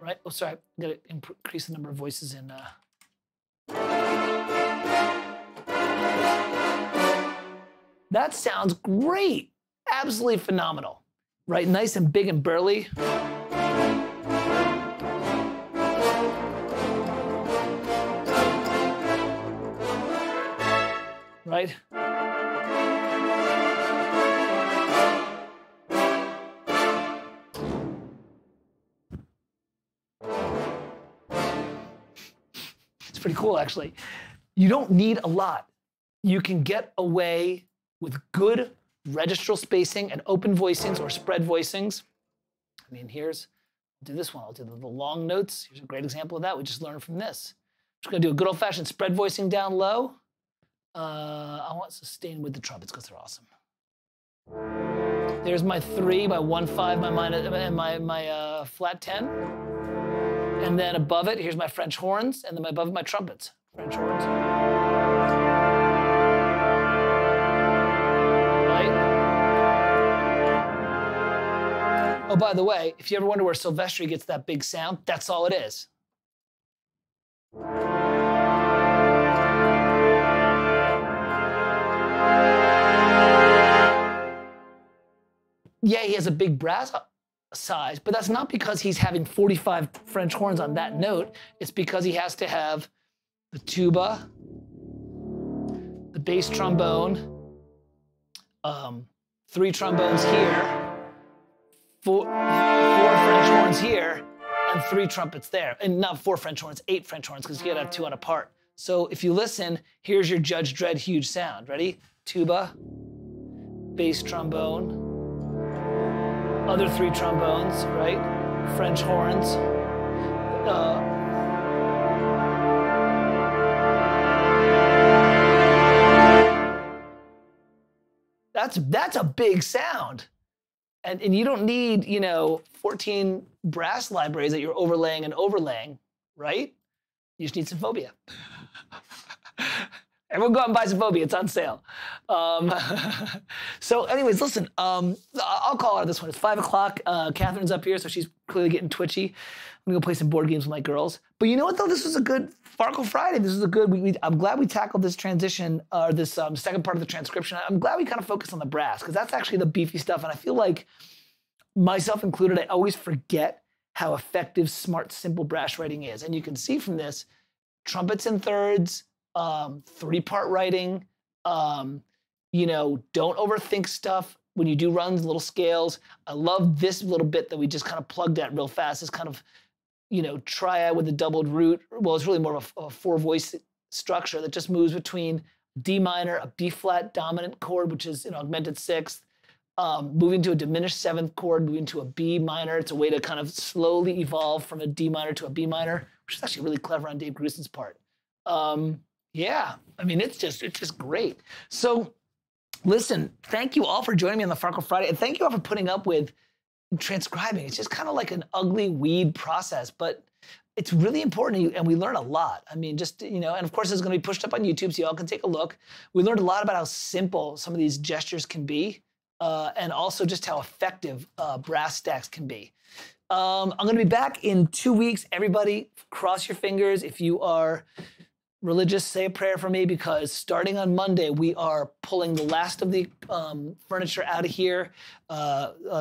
Right? Oh, sorry. I'm going to increase the number of voices in. That sounds great. Absolutely phenomenal. Right? Nice and big and burly. Right? It's pretty cool, actually. You don't need a lot. You can get away with good registral spacing and open voicings or spread voicings. I mean, I'll do this one. I'll do the long notes. Here's a great example of that. We just learned from this. I'm just going to do a good old-fashioned spread voicing down low. I want sustain with the trumpets because they're awesome. There's my 3, my 1/5, my minor, and my flat 10. And then above it, here's my French horns, and then above it, my trumpets. French horns. Right? Oh, by the way, if you ever wonder where Silvestri gets that big sound, that's all it is. yeah, he has a big brass size, but that's not because he's having 45 French horns on that note. It's because he has to have the tuba, the bass trombone, 3 trombones here, 4 French horns here, and 3 trumpets there. And not 4 French horns, 8 French horns, because you gotta have 2 on a part. So if you listen, here's your Judge Dredd huge sound. Ready? Tuba, bass trombone, other 3 trombones, right? French horns. That's a big sound. And you don't need, 14 brass libraries that you're overlaying and overlaying, right? You just need some phobia. Everyone go out and buy some phobia. It's on sale. So anyways, listen, I'll call out this one. It's 5 o'clock. Catherine's up here, so she's clearly getting twitchy. I'm gonna go play some board games with my girls. But you know what, though? This was a good Farkle Friday. This is a good, I'm glad we tackled this transition, or this second part of the transcription. I'm glad we kind of focused on the brass, because that's actually the beefy stuff. And I feel like, myself included, I always forget how effective, smart, simple brass writing is. And you can see from this, trumpets in thirds, 3-part writing, don't overthink stuff when you do runs, little scales. I love this little bit that we just kind of plugged at real fast, this kind of, triad with a doubled root. Well, it's really more of a 4-voice structure that just moves between D minor, a B flat dominant chord, which is an augmented 6th, moving to a diminished 7th chord, moving to a B minor. It's a way to kind of slowly evolve from a D minor to a B minor, which is actually really clever on Dave Grusin's part. Yeah, I mean, it's just great. So listen, thank you all for joining me on the Farkle Friday, and thank you all for putting up with transcribing. It's just kind of like an ugly weed process, but it's really important, and we learn a lot. I mean, and of course it's gonna be pushed up on YouTube so y'all can take a look. We learned a lot about how simple some of these gestures can be, and also just how effective brass stacks can be. I'm gonna be back in 2 weeks. Everybody, cross your fingers. If you are religious, say a prayer for me, because starting on Monday, we are pulling the last of the furniture out of here.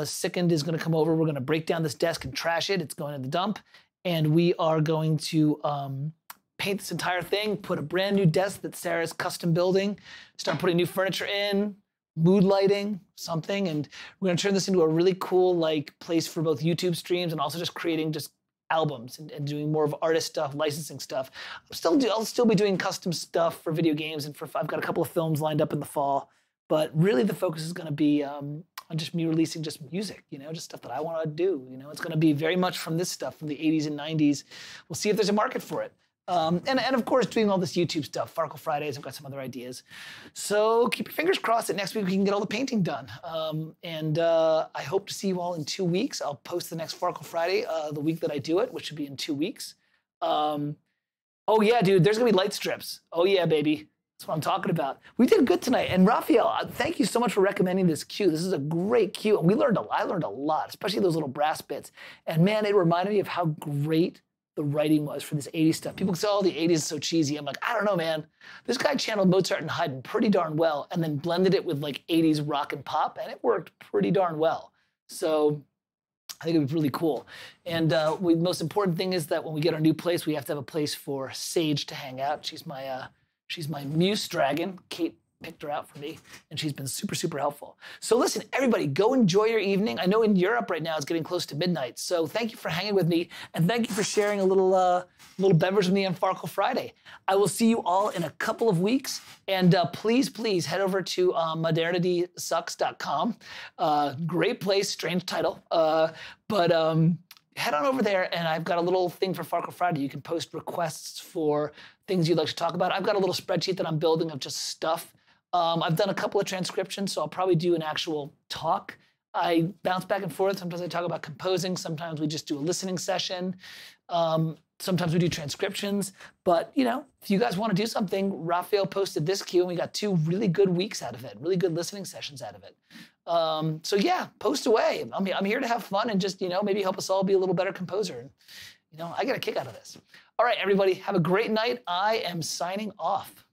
Sickened is gonna come over. We're gonna break down this desk and trash it. It's going in the dump. And we are going to paint this entire thing, put a brand new desk that Sarah's custom building, start putting new furniture in, mood lighting, something. And we're gonna turn this into a really cool place for both YouTube streams and also just creating just albums and doing more of artist stuff, licensing stuff. I'll still be doing custom stuff for video games, and I've got a couple of films lined up in the fall. But really, the focus is going to be on just me releasing just music, just stuff that I want to do. It's going to be very much from this stuff from the 80s and 90s. We'll see if there's a market for it. And of course, doing all this YouTube stuff, Farkle Fridays, I've got some other ideas. So keep your fingers crossed that next week we can get all the painting done. I hope to see you all in 2 weeks. I'll post the next Farkle Friday the week that I do it, which should be in 2 weeks. Oh yeah, dude, there's gonna be light strips. Oh yeah, baby. That's what I'm talking about. We did good tonight. And Raphael, thank you so much for recommending this cue. This is a great cue. And I learned a lot, especially those little brass bits. And man, it reminded me of how great the writing was for this 80s stuff. People say, oh, the 80s is so cheesy. I'm like, I don't know, man. This guy channeled Mozart and Haydn pretty darn well, and then blended it with 80s rock and pop, and it worked pretty darn well. So I think it'd be really cool. And the most important thing is that when we get our new place, we have to have a place for Sage to hang out. She's my muse dragon. Kate picked her out for me, and she's been super, super helpful. So listen, everybody, go enjoy your evening. I know in Europe right now it's getting close to midnight, so thank you for hanging with me, and thank you for sharing a little beverage with me on Farkle Friday. I will see you all in a couple of weeks, and please head over to modernitysucks.com. Great place, strange title, but head on over there, and I've got a little thing for Farkle Friday. You can post requests for things you'd like to talk about. I've got a little spreadsheet that I'm building of just stuff. I've done a couple of transcriptions, so I'll probably do an actual talk. I bounce back and forth. Sometimes I talk about composing. Sometimes we just do a listening session. Sometimes we do transcriptions. But, if you guys want to do something, Raphael posted this cue, and we got 2 really good weeks out of it, really good listening sessions out of it. So yeah, post away. I'm here to have fun and just, maybe help us all be a little better composer. I get a kick out of this. All right, everybody, have a great night. I am signing off.